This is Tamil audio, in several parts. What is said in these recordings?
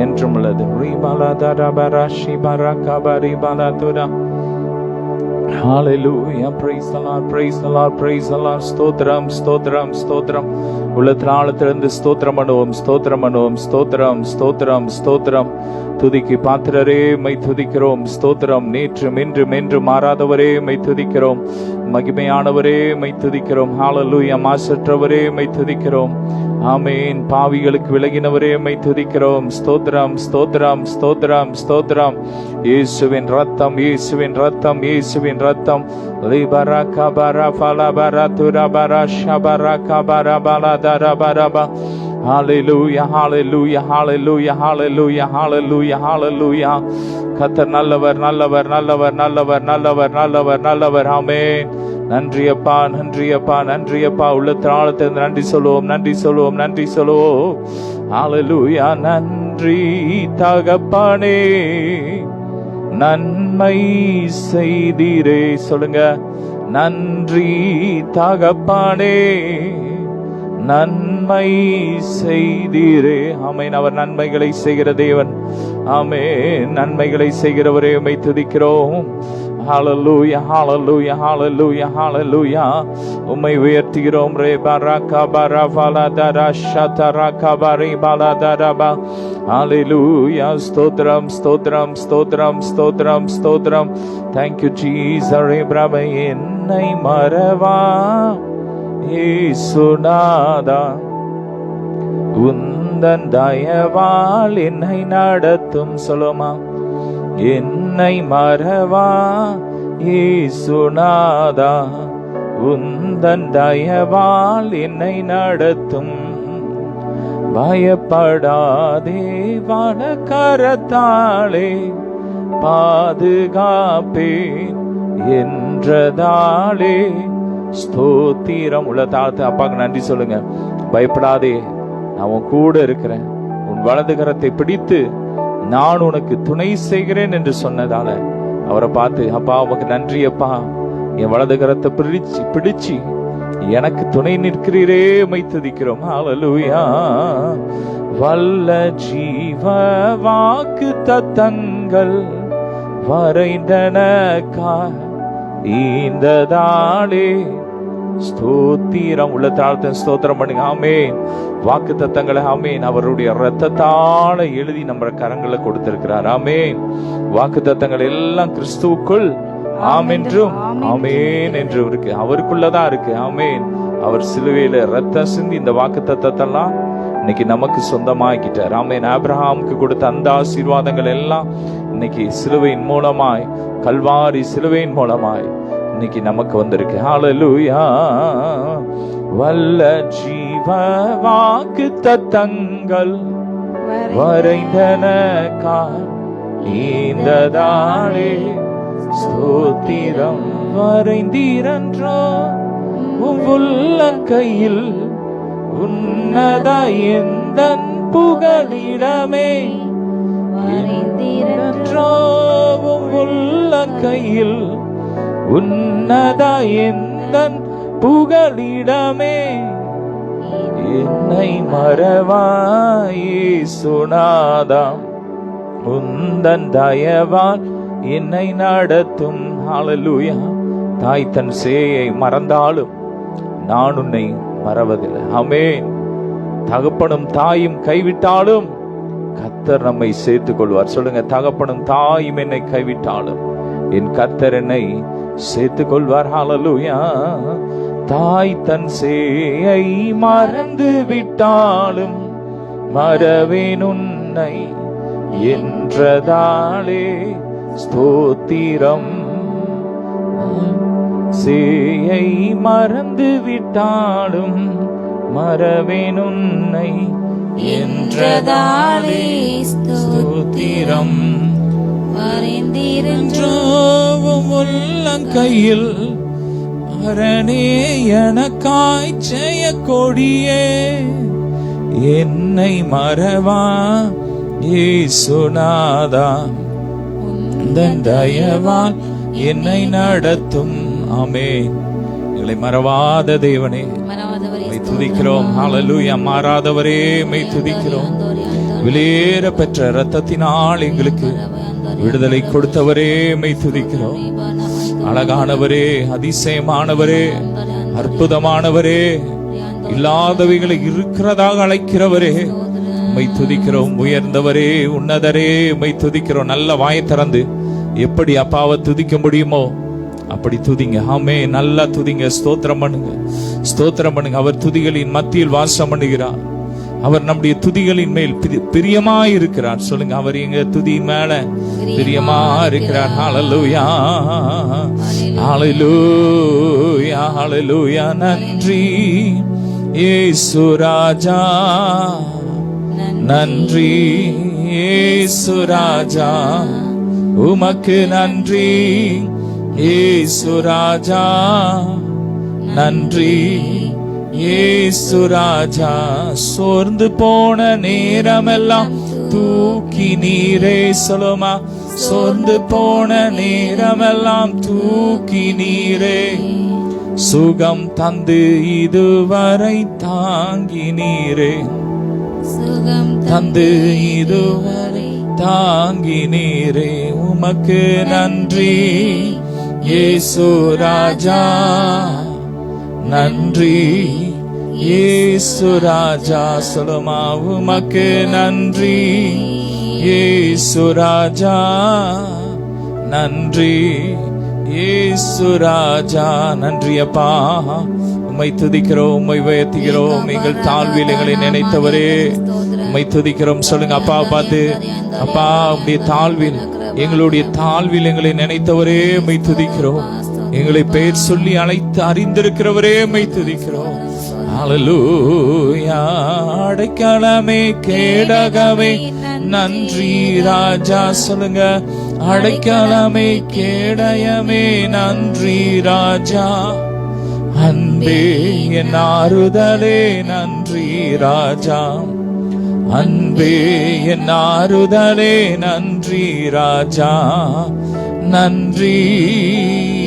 என்றும் உள்ளது. Hallelujah, praise the Lord, praise the Lord, praise the Lord. ஸ்தோத்திரம் ஸ்தோத்திரம் ஸ்தோத்திரம். உள்ளத்தின் ஆழத்திலிருந்து ஸ்தோத்திரம் பண்ணுவோம், ஸ்தோத்திரம் பண்ணுவோம், ஸ்தோத்திரம் ஸ்தோத்திரம் ஸ்தோத்திரம். துதிக்கு பாத்திரரே மை துதிக்கிறோம், ஸ்தோத்திரம். நேற்றும் இன்றும் என்றும் மாறாதவரே மை துதிக்கிறோம், மகிமையானவரே மை துதிக்கிறோம். ஹalleluya, மாசற்றவரே மை துதிக்கிறோம். ஆமென். பாவிகளுக்கு விலகினவரே மை துதிக்கிறோம், ஸ்தோத்திரம் ஸ்தோத்திரம் ஸ்தோத்திரம் ஸ்தோத்திரம். இயேசுவின் ரத்தம், இயேசுவின் ரத்தம், இயேசுவின் ரத்தம். லிபரக பரஃபல பரதுர பரஷபரக பரபல தரபரப. Hallelujah, hallelujah, hallelujah, hallelujah, hallelujah, hallelujah. கர்த்தர் நல்லவர் நல்லவர் நல்லவர் நல்லவர் நல்லவர் நல்லவர் நல்லவர். ஆமென். நன்றி அப்பா, நன்றி அப்பா, நன்றி அப்பா. உள்ளத்தின் ஆழத்திலிருந்து நன்றி சொல்லுவோம், நன்றி சொல்லுவோம், நன்றி சொல்லுவோம். ஹalleluya. நன்றி தகப்பனே, நன்மை செய்தீரே. சொல்லுங்க, நன்றி தகப்பனே, நன்மை செய்தீரே. ஆமென். அவர் நன்மைகளை செய்கிற தேவன். ஆமென். நன்மைகளை செய்கிறவரே உம்மை துதிக்கிறோம். ஹalleluya, hallelujah, hallelujah, hallelujah. உம்மை உயர்த்துகிறோம். ரே பரக பரஃபல தரஷதரக பரி பலதரப. ஹalleluya. ஸ்தோத்திரம் ஸ்தோத்திரம் ஸ்தோத்திரம் ஸ்தோத்திரம் ஸ்தோத்திரம். Thank you Jesus. ரே பிரபு என்னை மறவா இயேசுநாதா, உந்தன் தயவால் என்னை நடத்தும். சொல்லுமா, என்னை மறவா இயேசுநாதா, உந்தன் தயவால் என்னை நடத்தும். பயப்படாதே, வலக்கரத்தாலே பாதுகாப்பேன் என்றதாலே. ஸ்தோத்திரம். உள்ள தாழ்த்து அப்பாக்கு நன்றி சொல்லுங்க. பயப்படாதே, நான் உன் கூட இருக்கிறேன், உன் வலது கரத்தை பிடித்து நான் உனக்கு துணை செய்கிறேன் என்று சொன்னதால அவரை பார்த்து, அப்பா உனக்கு நன்றி அப்பா, என் வலது கரத்தை பிடிச்சு எனக்கு துணை நிற்கிறீரே மை துதிக்கிறோம். ஹalleluya. வல்ல ஜீவ வாக்கு தத்தங்கள் வரைந்தனக்கா இந்த தாளே. ஸ்தோத்திரம். உள்ள தாழ்த்த ஸ்தோத்திரம் பண்ணுங்க. ஆமென். வாக்கு தத்தங்களை ஆமென் அவருடைய இரத்தத்தால எழுதி நம்ம கரங்களை கொடுத்திருக்கிறார். ஆமென். வாக்கு தத்தங்கள் எல்லாம் கிறிஸ்துவுக்குள் ஆம் என்றும் ஆமென் என்று இருக்கு, அவருக்குள்ளதான் இருக்கு. ஆமென். அவர் சிலுவையில ரத்தம் சிந்தி இந்த வாக்கு தத்தத்தெல்லாம் இன்னைக்கு நமக்கு சொந்தமாக்கிட்டார். ஆமென். ஆபிரகாமுக்கு கொடுத்த அந்த ஆசீர்வாதங்கள் எல்லாம் இன்னைக்கு சிலுவையின் மூலமாய், கல்வாரி சிலுவையின் மூலமாய் இன்னைக்கு நமக்கு வந்திருக்கு. ஹalleluya. வல்ல ஜீவ வாக்கு தத்தங்கள் வரைந்தனக்கா இந்த தாளே. ஸ்தோத்திரம். வரைந்தீரன்றோ உள்ளங்கையில் உன்னத எந்தன் புகலிடமே. வரைந்தீரன்றோ உள்ளங்கையில் உன்னத எந்தன் புகலிடமே. என்னை மறவாய் இயேசுநாதா, உந்தன் தயவால் என்னை நடத்தும். ஹalleluya. தாய் தன் சேயை மறந்தாலும் நான் உன்னை மறவதில்லை. ஆமென். தகப்பனும் தாயும் கைவிட்டாலும் கர்த்தர் நம்மை சேர்த்துக் கொள்வார். சொல்லுங்க, தகப்பனும் தாயும் என்னை கைவிட்டாலும் என் கர்த்தர் என்னை சேர்த்துக் கொள்வார். ஹalleluya. தாய் தன் சேயை மறந்து விட்டாலும் மறவேன் உன்னை என்றதாலே. ஸ்தோத்திரம். சேயை மறந்து விட்டாலும் மறவேன் உன்னை என்றதாலே. ஸ்தோத்திரம். உள்ளங்கையில் அரணே எனக்காய் ஜெய கொடியே. என்னை மறவா இயேசுநாதா, உந்தன் தயவால் என்னை நடத்தும். ஆமென். எங்களை மறவாத தேவனே மெய் துதிக்கிறோம். ஹalleluya. மாறாதவரே மெய் துதிக்கிறோம். விலையேற பெற்ற இரத்தத்தினால் எங்களுக்கு விடுதலை கொடுத்தவரே மை துதிக்கிறோம். அழகானவரே, அதிசயமானவரே, அற்புதமானவரே, இல்லாதவைகளை இருக்கிறதாக அழைக்கிறவரே மை துதிக்கிறோம். உயர்ந்தவரே, உன்னதரே மை துதிக்கிறோம். நல்ல வாயை திறந்து எப்படி அப்பாவை துதிக்க முடியுமோ அப்படி துதிங்க. ஆமே, நல்லா துதிங்க. ஸ்தோத்திரம் பண்ணுங்க, ஸ்தோத்திரம் பண்ணுங்க. அவர் துதிகளின் மத்தியில் வாசம் பண்ணுகிறார். அவர் நம்முடைய துதிகளின் மேல் பிரியமாய் இருக்கிறார். சொல்லுங்க, அவர் எங்க துதி மேல பிரியமா இருக்கிறார். ஹல்லேலூயா, ஹல்லேலூயா, ஹல்லேலூயா. நன்றி இயேசு ராஜா, நன்றி இயேசு ராஜா, உமக்கு நன்றி இயேசு ராஜா, நன்றி இயேசு ராஜா. சோர்ந்து போன நேரமெல்லாம் தூக்கி நீரே. சொல்லுமா, சோர்ந்து போன நேரமெல்லாம் தூக்கி நீரே. சுகம் தந்து இதுவரை தாங்கி நீரே. சுகம் தந்து இதுவரை தாங்கி நீரே. உமக்கு நன்றி இயேசு ராஜா, நன்றி இயேசு ராஜா. சொல்லுமா, உமக்கு நன்றி இயேசு ராஜா, நன்றி இயேசு ராஜா. நன்றி அப்பா, உம்மை துதிக்கிறோம், உம்மை உயர்த்துகிறோம். எங்கள் தாழ்வில் எங்களை நினைத்தவரே உம்மை துதிக்கிறோம். சொல்லுங்க அப்பா பார்த்து, அப்பா உம்முடைய தாழ்வில், எங்களுடைய தாழ்வில் எங்களை நினைத்தவரே உம்மை துதிக்கிறோம். எங்களை பெயர் சொல்லி அழைத்து அறிந்திருக்கிறவரே உம்மை துதிக்கிறோம். ஹல்லேலூயா. அடைக்கலமே கேடகமே நன்றி ராஜா. சொல்லுங்க, அடைக்கலமே கேடயமே நன்றி ராஜா. அன்பே என் ஆறுதலே நன்றி ராஜா. அன்பே என் ஆறுதலே நன்றி ராஜா. நன்றி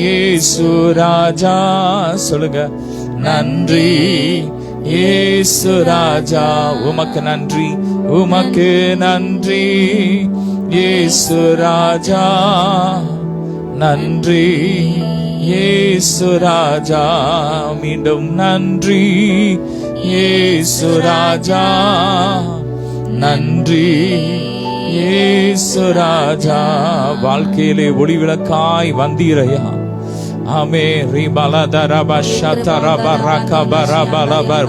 இயேசு ராஜா. சொல்லுங்க, நன்றி இயேசு ராஜா. உமக்கு நன்றி, உமக்கு நன்றி இயேசு ராஜா. நன்றி இயேசு ராஜா. மீண்டும் நன்றி இயேசு ராஜா. நன்றி இயேசு ராஜா. வாழ்க்கையிலே ஒளிவிளக்காய் வந்தீரையா. ஆமே.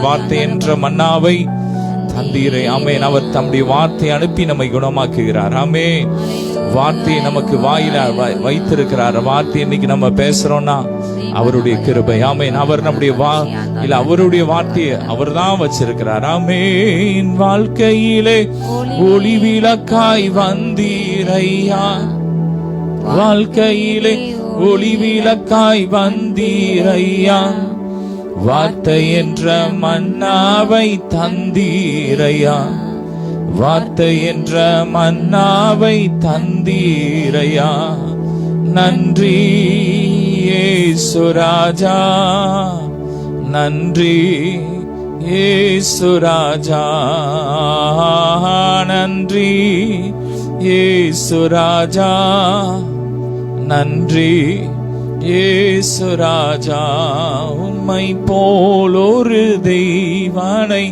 வார்த்தை என்ற மன்னாவை தந்தீரை. ஆமேன். அவர் தம்முடைய வார்த்தை அனுப்பி நம்மை குணமாக்குகிறார். ஆமே. வார்த்தையை நமக்கு வாயில வைத்திருக்கிறார். வார்த்தை இன்னைக்கு நம்ம பேசுறோம்னா அவருடைய கிருபை. ஆமேன். அவர் நம்முடைய அவருடைய வார்த்தையை அவர் தான் வச்சிருக்கிறார். ஆமேன். வாழ்க்கையிலே ஒளி விளக்காய் வந்தீரையா. வாழ்க்கையிலே ஒளி விளக்காய் வந்தீரையா. வார்த்தை என்ற மன்னாவை தந்தீரையா. வார்த்தை என்ற மன்னாவை தந்தீரையா. நன்றி இயேசு ராஜா. நன்றி இயேசு ராஜா. நன்றி இயேசு ராஜா. நன்றி இயேசு ராஜா. உம்மை போல் ஒரு தெய்வனை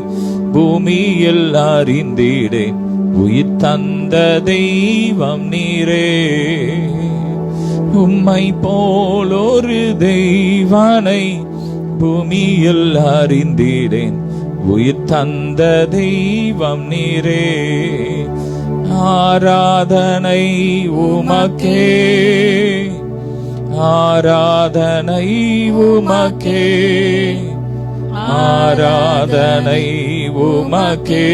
பூமியில் அறிந்திடேன். உயிர் தந்த தெய்வம் நீரே. உம்மை போல் ஒரு தெய்வனை பூமியில் அறிந்திடேன். உயிர் தந்த தெய்வம் நீரே. ஆராதனை உமக்கே, ஆராதனை உமக்கே, ஆராதனை உமக்கே,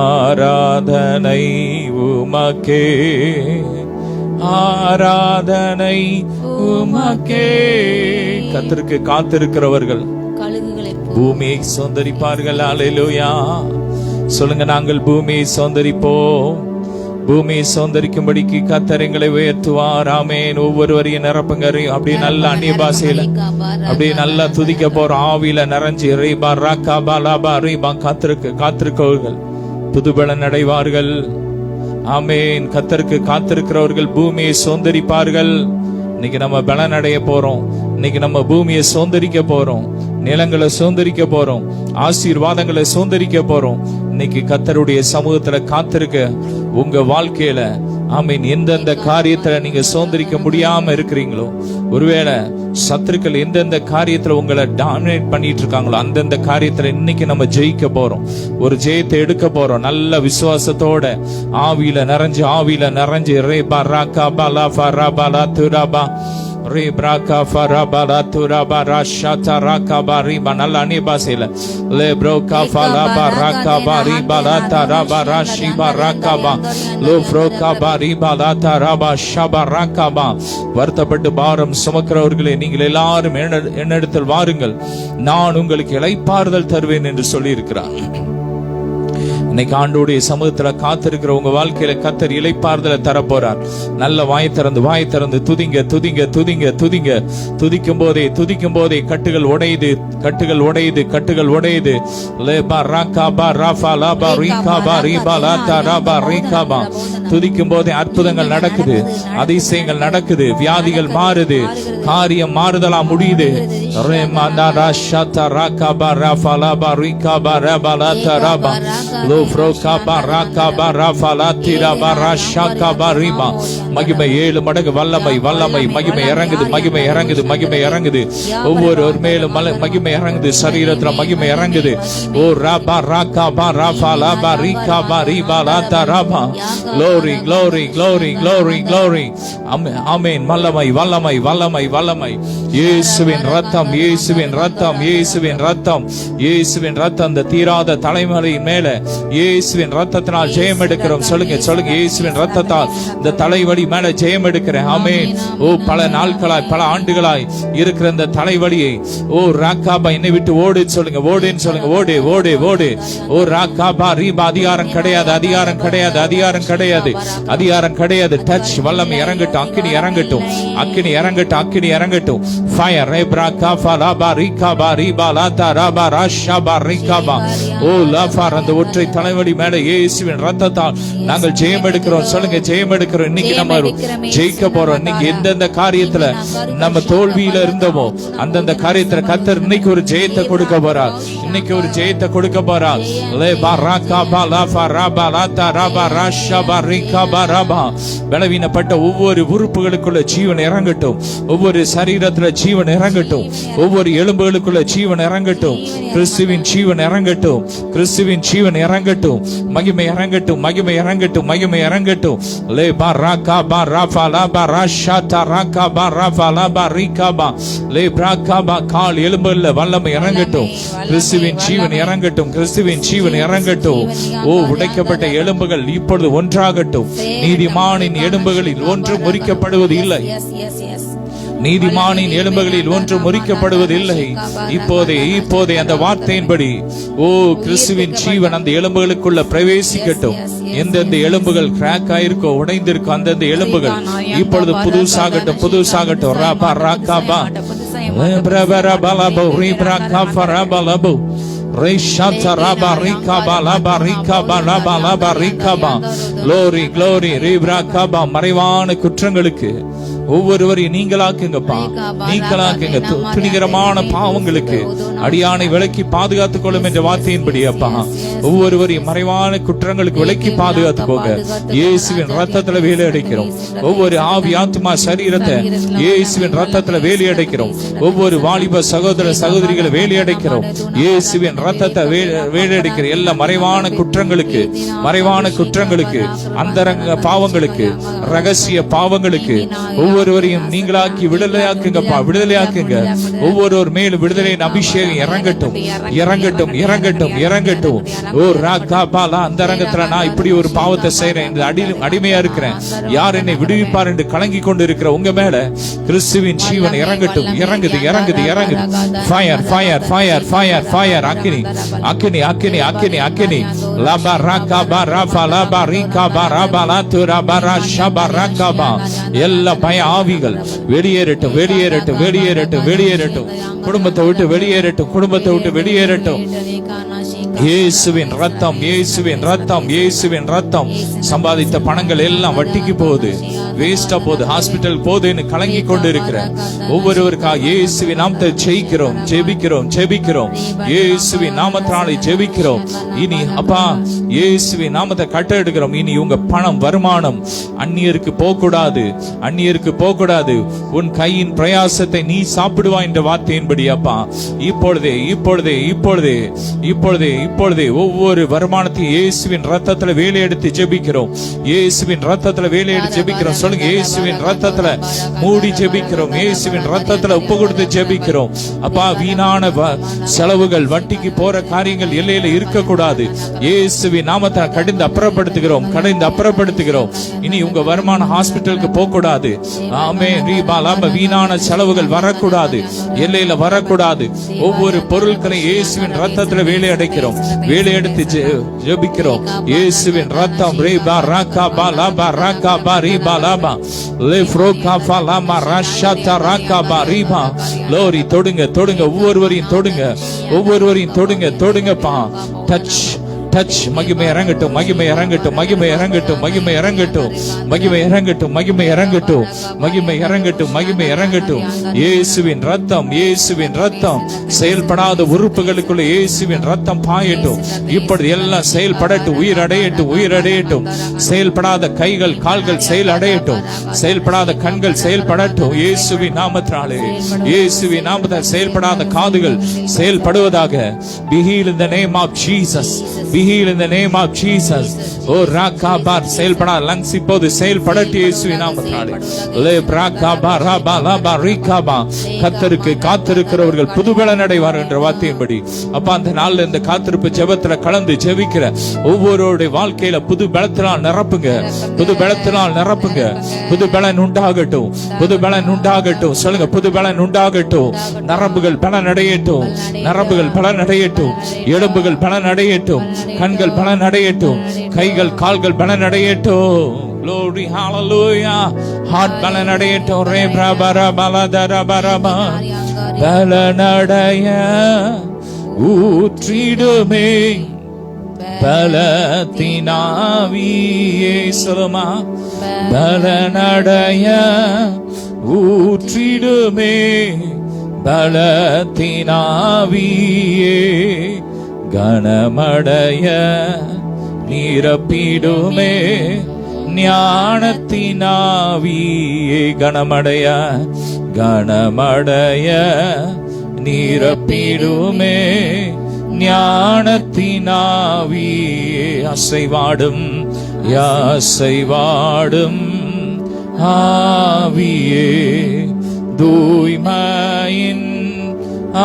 ஆராதனை உமக்கே, ஆராதனை உமக்கே. கர்த்தருக்கு காத்திருக்கிறவர்கள் பூமியை சுதந்தரிப்பார்கள். அல்லேலூயா. சொல்லுங்க, நாங்கள் பூமியை சுதந்தரிப்போம். பூமியை சுதந்தரிக்கும்படிக்கு கர்த்தர் எங்களை உயர்த்துவார். ஆமென். ஒவ்வொருவரையும் நிரப்புங்க. அப்படியே நல்ல அந்நிய பாஷையில அப்படியே நல்லா துதிக்க போற ஆவியில நிறைஞ்சு காத்திருக்கவர்கள் புதுபலன் அடைவார்கள். ஆமென். கர்த்தருக்கு காத்திருக்கிறவர்கள் பூமியை சுதந்தரிப்பார்கள். இன்னைக்கு நம்ம பலன் அடைய போறோம். இன்னைக்கு நம்ம பூமியை சுதந்தரிக்க போறோம், நிலங்களை சுதந்தரிக்க போறோம், ஆசீர்வாதங்களை சுதந்தரிக்க போறோம். இன்னைக்கு கர்த்தருடைய சமூகத்துல காத்திருக்க உங்க வாழ்க்கையில ஆமீன் எந்தெந்த காரியத்துல நீங்க சுதந்தரிக்க முடியாம இருக்கிறீங்களோ, ஒருவேளை சத்துருக்கள் எந்தெந்த காரியத்துல உங்களை டாமினேட் பண்ணிட்டு இருக்காங்களோ அந்தந்த காரியத்துல இன்னைக்கு நம்ம ஜெயிக்க போறோம். ஒரு ஜெயத்தை எடுக்க போறோம். நல்ல விசுவாசத்தோட ஆவியில நிறைஞ்சு ரேபா ராகா பாலா ஃபராபாலா துராபா ரேப்ராகா ஃபராபாலா துராபா ராஷாதா ராகா பாரிபா நல்ல அனிபாசையில லேப்ரோகா ஃபலாபா ராகா பாரிபாலா தராபா ராஷிபா ராகாபா லோப்ரோகா பாரிபாலா தராபா ஷபா ராகாபா. வருத்தப்பட்டு பாரம் சுமக்கிறவர்களே, நீங்கள் எல்லாரும் என்னிடத்தில் வாருங்கள், நான் உங்களுக்கு இளைப்பாறுதல் தருவேன் என்று சொல்லி இருக்கிறார். இன்னைக்கு ஆண்டோடைய சமூகத்துல காத்திருக்கிற உங்க வாழ்க்கையில கர்த்தர் இளைப்பாறுதலை தரப்போறார். நல்ல வாய் திறந்து துதிங்க துதிங்க துதிங்க துதிங்க. துதிக்கும் போதே கட்டுகள் உடையுது. லேபா ராகாபா ராஃபா லாபா ரீகாபா ரீபா லாதா ராபா ரீகாபா. துதிக்கும் போதே அற்புதங்கள் நடக்குது, அதிசயங்கள் நடக்குது, வியாதிகள் மாறுது, காரியம் மாறுதலா முடியுது. ரேமாண்டா ராஷாதா ராகாபா ராஃபா லாபா ரீகாபா ராபா லாதா ராபா மகிமை 7 மடங்கு வல்லமை மகிமை இறங்குது. ஒவ்வொரு மேலும் மகிமை இறங்குது, சரீரத்துல மகிமை இறங்குது. ஓ ராபா ராகாபா ராஃபா லாபா ரீகாபா ரீபா லாதா ராபா. glory glory glory glory glory. ஆமென். வல்லமை. இயேசுவின் ரத்தம் அந்த தீராத தலைமலையின் மேல இயேசுவின் ரத்தத்தினால் ஜெயம் எடுக்கிறோம். சொல்லுங்க இயேசுவின் ரத்தத்தால் இந்த தலைவலி மேல ஜெயம் எடுக்கிறேன். ஆமென். ஓ பல நாட்களாய் பல ஆண்டுகளாய் இருக்கிற இந்த தலைவலியை ஓ ராகாபா என்னை விட்டு ஓடுன்னு சொல்லுங்க. ஓடு. ஓ ராகாபா ரீபா. அதிகாரம் கிடையாது. டச். வல்லமை இறங்கட்டும். அக்கினி இறங்கட்டும். ஃபயர். ரேப்ராகா ஃபலாபா ரீகாபா ரீபா லாதா ராபா ராஷாபா ரீகாபா. ஓ லாஃபார் அந்த ஒற்றை தலைவலி மேல இயேசுவின் ரத்தத்தால் நாங்கள் ஜெயம் எடுக்கிறோம். சொல்லுங்க ஜெயம் எடுக்கிறோம். இன்னைக்கு நம்ம ஜெயிக்க போறோம். இன்னைக்கு எந்தெந்த காரியத்துல நம்ம தோல்வியில இருந்தோமோ அந்தந்த காரியத்துல கர்த்தர் இன்னைக்கு ஒரு ஜெயத்தை கொடுக்க போறார். லேபா ராகாபா லாஃபா ராபா லாதா ராபா ராஷாபா ரீகாபா ராபா. பலவீனப்பட்ட ஒவ்வொரு உறுப்புகளுக்குள்ள ஜீவன் இறங்கட்டும். ஒவ்வொரு சரீரத்துல ஜீவன் இறங்கட்டும். ஒவ்வொரு எலும்புகளுக்குள்ள ஜீவன் இறங்கட்டும். கிறிஸ்துவின் ஜீவன் இறங்கட்டும். மகிமை இறங்கட்டும். லேபா ராகாபா ராஃபா லாபா ராஷாதா ராகாபா ராஃபா லாபா ரீகாபா லேப்ராகாபா. கால் எலும்புல வல்லமை இறங்கட்டும். கிறிஸ்துவின் ஜீவன் இறங்கட்டும். ஓ உடைக்கப்பட்ட எலும்புகள் இப்பொழுது ஒன்றாகட்டும். நீதிமானின் எலும்புகளில் ஒன்று முறிக்கப்படுவது இல்லை. நீதிமானின் எலும்புகளில் ஒன்று முறிக்கப்படுவதில்லை. இப்போதே அந்த வார்த்தையின்படி ஓ கிறிஸ்துவின் ஜீவன் அந்த எலும்புகளுக்குள்ள பிரவேசிக்கட்டும். எந்தெந்த எலும்புகள் கிராக் ஆயிருக்கோ உடைந்திருக்கோ அந்தந்த எலும்புகள் இப்பொழுது புதுசாகட்டும். ராபா ராகாபா பிரபரபலபு ரீப்ராகாஃபரபலபு ரேஷாதா ராபா ரீகாபா லாபா ரீகாபா லாபா லாபா ரீகாபா. glory ரீப்ராகாபா. மறைவான குற்றங்களுக்கு ஒவ்வொருவரையும் நீங்களாக்குங்கப்பா. துணிகரமான பாவங்களுக்கு அடியானை விலக்கி பாதுகாத்துக் கொள்ளும் என்ற வார்த்தையின்படி அப்பா ஒவ்வொருவரையும் மறைவான குற்றங்களுக்கு விலக்கி பாதுகாத்துக்கோங்க. இயேசுவின் ரத்தத்துல வேலை அடைக்கிறோம். ஒவ்வொரு ஆவி ஆத்மா சரீரத்தை இயேசுவின் ரத்தத்துல வேலை அடைக்கிறோம். ஒவ்வொரு வாலிப சகோதர சகோதரிகளை வேலை அடைக்கிறோம். இயேசுவின் ரத்தத்தை வேலை அடைக்கிற எல்லா மறைவான குற்றங்களுக்கு அந்தரங்க பாவங்களுக்கு ரகசிய பாவங்களுக்கு ஒவ்வொருவரையும் நீங்களாக்கி விடுதலையாக்குங்க. ஒவ்வொருவர் மேலும் விடுதலையின் அபிஷேகம் இறங்கட்டும். ஓ ராகாபாலா அந்த அரங்கத்துல நான் இப்படி ஒரு பாவத்தை செய்யறேன், அடிமையா இருக்கிறேன், யார் என்னை விடுவிப்பார் என்று கலங்கி கொண்டு இருக்கிற உங்க மேல கிறிஸ்துவின் ஜீவன் இறங்கட்டும். இறங்குது. ஃபயர். அக்கினி. லபா ராகாபா ராஃபா லாபா ரீகாபா ராபா லாது ராபா ராஷபா ராகாபா. எல்லா பய ஆவிகள் வெளியேறட்டும். குடும்பத்தை விட்டு வெளியேறட்டும். இயேசுவின் ரத்தம், இயேசுவின் ரத்தம், இயேசுவின் ரத்தம். சம்பாதித்த பணங்கள் எல்லாம் வட்டிக்கு போகுது, வேஸ்டா போகுது, ஹாஸ்பிட்டல் போகுதுன்னு கலங்கி கொண்டு இருக்கிற ஒவ்வொருவருக்காக இயேசுவின் நாமத்தை ஜெயிக்கிறோம், ஜெபிக்கிறோம், ஜெபிக்கிறோம். இயேசுவின் நாமத்தினாலே ஜெபிக்கிறோம். இனி அப்பா இயேசுவின் நாமத்தை கட்டெடுக்கிறோம். இனி உங்க பணம், வருமானம் அந்நியருக்கு போகக்கூடாது, அந்நியருக்கு போகக்கூடாது. உன் கையின் பிரயாசத்தை நீ சாப்பிடுவா என்ற வார்த்தையின்படி அப்பா இப்பொழுதே இப்பொழுதே இப்பொழுதே இப்பொழுதே இப்பொழுதே ஒவ்வொரு வருமானத்தையும் இயேசுவின் ரத்தத்துல வேலையெடுத்து ஜெபிக்கிறோம். இயேசுவின் ரத்தத்துல வேலையெடுத்து ஜெபிக்கிறோம். சொல்லுங்க, இயேசுவின் ரத்தத்துல மூடி ஜெபிக்கிறோம், இயேசுவின் ரத்தத்துல ஒப்பு கொடுத்து ஜெபிக்கிறோம். அப்பா வீணான செலவுகள், வட்டிக்கு போற காரியங்கள் எல்லையில இருக்கக்கூடாது. இயேசுவின் நாமத்தை கடிந்து அப்புறப்படுத்துகிறோம், கடிந்து அப்புறப்படுத்துகிறோம். இனி உங்க வருமானம் ஹாஸ்பிட்டலுக்கு போக கூடாது. ஆமென். வீணான செலவுகள் வரக்கூடாது, எல்லையில வரக்கூடாது. ஒவ்வொரு பொருட்களை இயேசுவின் ரத்தத்துல வேலை அடைக்கிறோம், வேலை எடுத்து ஜெபிக்கிறோம். இயேசுவின் ரத்தம் ரேபா ராகா பாலாபா ராகா பாரிபா லாபா லேஃப்ரோகா பாலாமா ராஷாதா ராகா பாரிபா. லோரி தொடுங்க, தொடுங்க, ஒவ்வொருவரையும் தொடுங்க, ஒவ்வொருவரையும் தொடுங்க, தொடுங்கப்பா. Touch touch. மகிமை இறங்கட்டும், மகிமை இறங்கட்டும், மகிமை இறங்கட்டும், மகிமை இறங்கட்டும், மகிமை இறங்கட்டும், மகிமை இறங்கட்டும், மகிமை இறங்கட்டும், மகிமை இறங்கட்டும். இயேசுவின் ரத்தம், இயேசுவின் ரத்தம். செயல்படாத உறுப்புகளுக்குள்ள இயேசுவின் ரத்தம் பாயட்டும். இப்படி எல்லாம் செயல்படட்டும், உயிர் அடையட்டும், உயிர் அடையட்டும். செயல்படாத கைகள், கால்கள் செயல் அடையட்டும், செயல்படாத கண்கள் செயல்படட்டும். இயேசுவின் நாமத்தினாலே, இயேசுவின் நாமத்தால் செயல்படாத காதுகள் செயல்படுவதாக. Be healed in the name of Jesus. Be healed in the name of Jesus. ஓ ராகாபார் செயல்படா லங்ஸ் இப்போது செயல்படட்டு இயேசுவின் நாமத்தினாலே. லே ராகாபா ராபா லாபா ரிகாபா. கர்த்தருக்கு காத்திருக்கிறவர்கள் புதுபலன் அடைவார் என்ற வார்த்தையின்படி அப்பா அந்த நாள்ல இந்த காத்திருப்பு ஜெபத்துல கலந்து ஜெபிக்கிற ஒவ்வொருவருடைய வாழ்க்கையில புது பலத்தினால் நிரப்புங்க, புது பலத்தினால் நிரப்புங்க. புது பலன் உண்டாகட்டும், புது பலன் உண்டாகட்டும். சொல்லுங்க, புது பலன் உண்டாகட்டும். நரம்புகள் பலன் அடையட்டும், நரம்புகள் பலன் அடையட்டும், எலும்புகள் பலன் அடையட்டும், கண்கள் பலன் அடையட்டும், கைகள் கால்கள் பலன் அடையட்டும். Glory, hallelujah. Heart பலன் அடையட்டும். ரே பிரபர பலதர பரபா பலனடைய ஊற்றிடுமே பலத்தினாவியே. சொல்லுமா, பலனடைய ஊற்றிடுமே பலத்தினாவியே. கணமடைய நிரப்பிடுமே ஞானத்தினாவியே. கணமடைய கணமடைய நிரப்பிடுமே ஞானத்தினாவியே. அசைவாடும் யாசைவாடும் ஆவியே, தூய்மையின்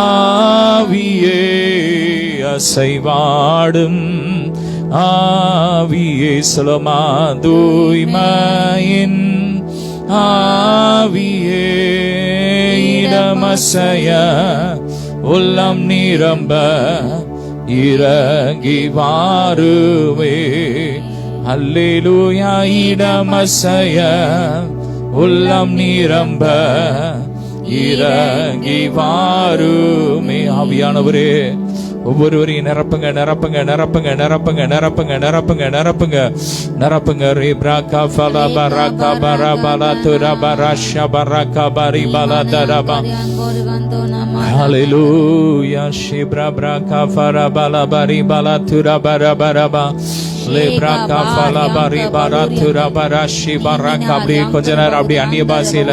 ஆவியே, அசைவாடும் ஆவியே. சொல்லுமா, தூய்மையின் ஆவியே. இடமசைய உள்ளம் நிரம்ப இறங்கி வாருவே. அல்லேலூயா. இடமசைய உள்ளம் நிரம்ப இறங்கி வாருமே. ஆவியானவரே ஒவ்வொருவரையும் நிரப்புங்க, நிரப்புங்க, நிரப்புங்க, நிரப்புங்க, நிரப்புங்க, நிரப்புங்க, நிரப்புங்க, நிரப்புங்க. ரே பிரகா ஃபலா பரகா பரபலா துரப ரஷ பரகா பரி பலா தரபா. ஹalleluya. ஷிப்ரா பிரகா ஃபரபலா பரி பலா துரப ரபரபா. லேப்ராகா ஃபலா பரி பரா துரப ரஷி பரகா. அப்படியே கொஞ்ச நேரம் அப்படியே அந்நிய பாஷையில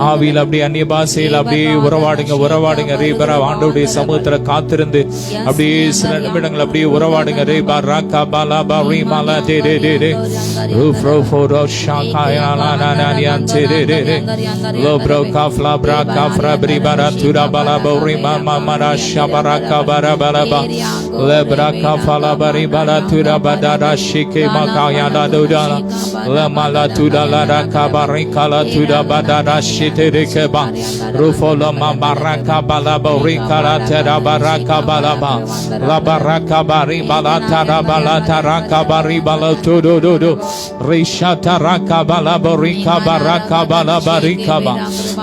ஆவியில் அப்படியே அந்நிய பாஷையில் அப்படியே உறவாடுங்க, உறவாடுங்க. ரேபரா ஆண்டவருடைய சமூகத்துல காத்திருந்து அப்படியே சில நிமிடங்கள் அப்படியே உறவாடுங்க. ரே பரகா பலா பரி பலா டே டே டே டே ரூஃப்ரோ ஃபோரோ ஷாகாயானா நானியான் டே டே டே டே லோப்ரோ காஃப்லா பிரகா ஃப்ரபரி பரா துரபலா பரி மாமா மரா ஷபரகா பரபலபா லேப்ராகா ஃபலா பரி பலா துரப da shike makaya da duda la mala tuda la da kabarika la tuda badada shite rekeba rufolo mabaraka balaba rikala tera baraka balaba la baraka bari balata da balata raka bari balatudo do rishata raka balaba rika baraka balaba rikaba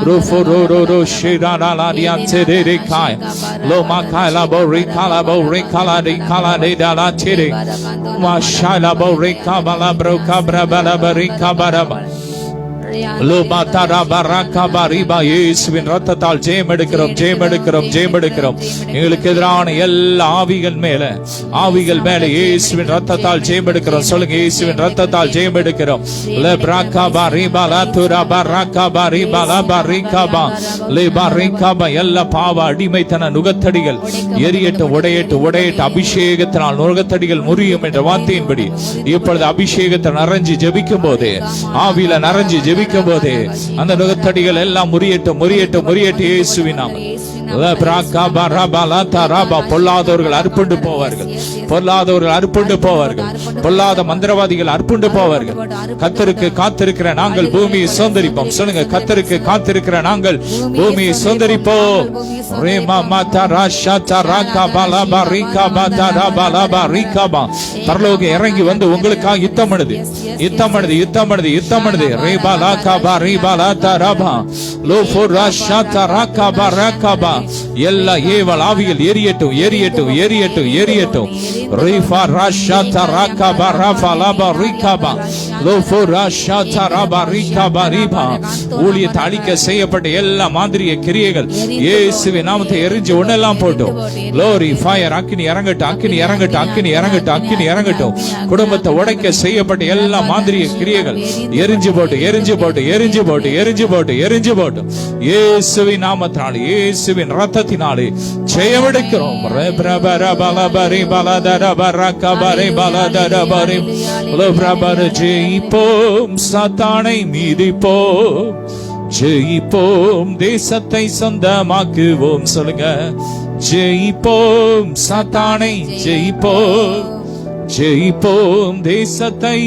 ruforo shira la diante de kai lo makala bo rikala de kala de dala tiri mashala bo rikaba la broka brabala barika baraba இயேசுவின் ரத்தத்தால் ஜெயம் எடுக்கிறோம் எங்களுக்கு எதிரான எல்லா ஆவிகள் மேல இயேசுவின் ரத்தத்தால் ஜெயம் எடுக்கிறோம். சொல்லுங்க, இயேசுவின் ரத்தத்தால் ஜெயம் எடுக்கிறோம். எல்லா பாவ அடிமைத்தன நுகத்தடிகள் எரியட்டும், உடையட்டு அபிஷேகத்தினால் நுகத்தடிகள் முறியும் என்ற வார்த்தையின்படி இப்பொழுது அபிஷேகத்தை நிறைஞ்சு ஜெபிக்கும் போது, ஆவியில நிறைஞ்சு ஜெபிக்கும் போது அந்த நுகத்தடிகள் எல்லாம் முறியட்டும் இயேசுவின் நாமத்தில். பொல்லாதவர்கள் அர்ப்பண்டு போவார்கள், பொல்லாத மந்திரவாதிகள் அர்ப்பண்டு போவார்கள். கர்த்தருக்கு காத்திருக்கிற நாங்கள் பூமியை சுதந்தரிப்போம். சொல்லுங்க, கர்த்தருக்கு காத்திருக்கிற நாங்கள் பூமியை சுதந்தரிப்போம். பரலோக இறங்கி வந்து உங்களுக்காக யுத்தம் பண்ணுது. எல்லா ஏவல் ஆவிகள் எரியட்டும். ஊழியத்தை அழிக்க செய்யப்பட்ட எல்லா மாந்திரிய கிரியைகள் இயேசுவின் நாமத்தை எரிஞ்சு ஒன்னெல்லாம் போட்டோம். Glory, fire, அக்கினி இறங்கட்டும். குடும்பத்தை உடைக்க செய்யப்பட்ட எல்லா மாந்திரிய கிரியைகள் எரிஞ்சு போட்டு இயேசுவின் நாமத்தினாலே, இயேசுவின் ரத்தத்தினாலே ஜெயமெடுக்கிறோம். ஜெயிப்போம், சாத்தானை மீதிப்போம், ஜெயிப்போம், தேசத்தை சொந்தமாக்குவோம். சொல்லுங்க, ஜெயிப்போம், சாத்தானை ஜெயிப்போம், தேசத்தை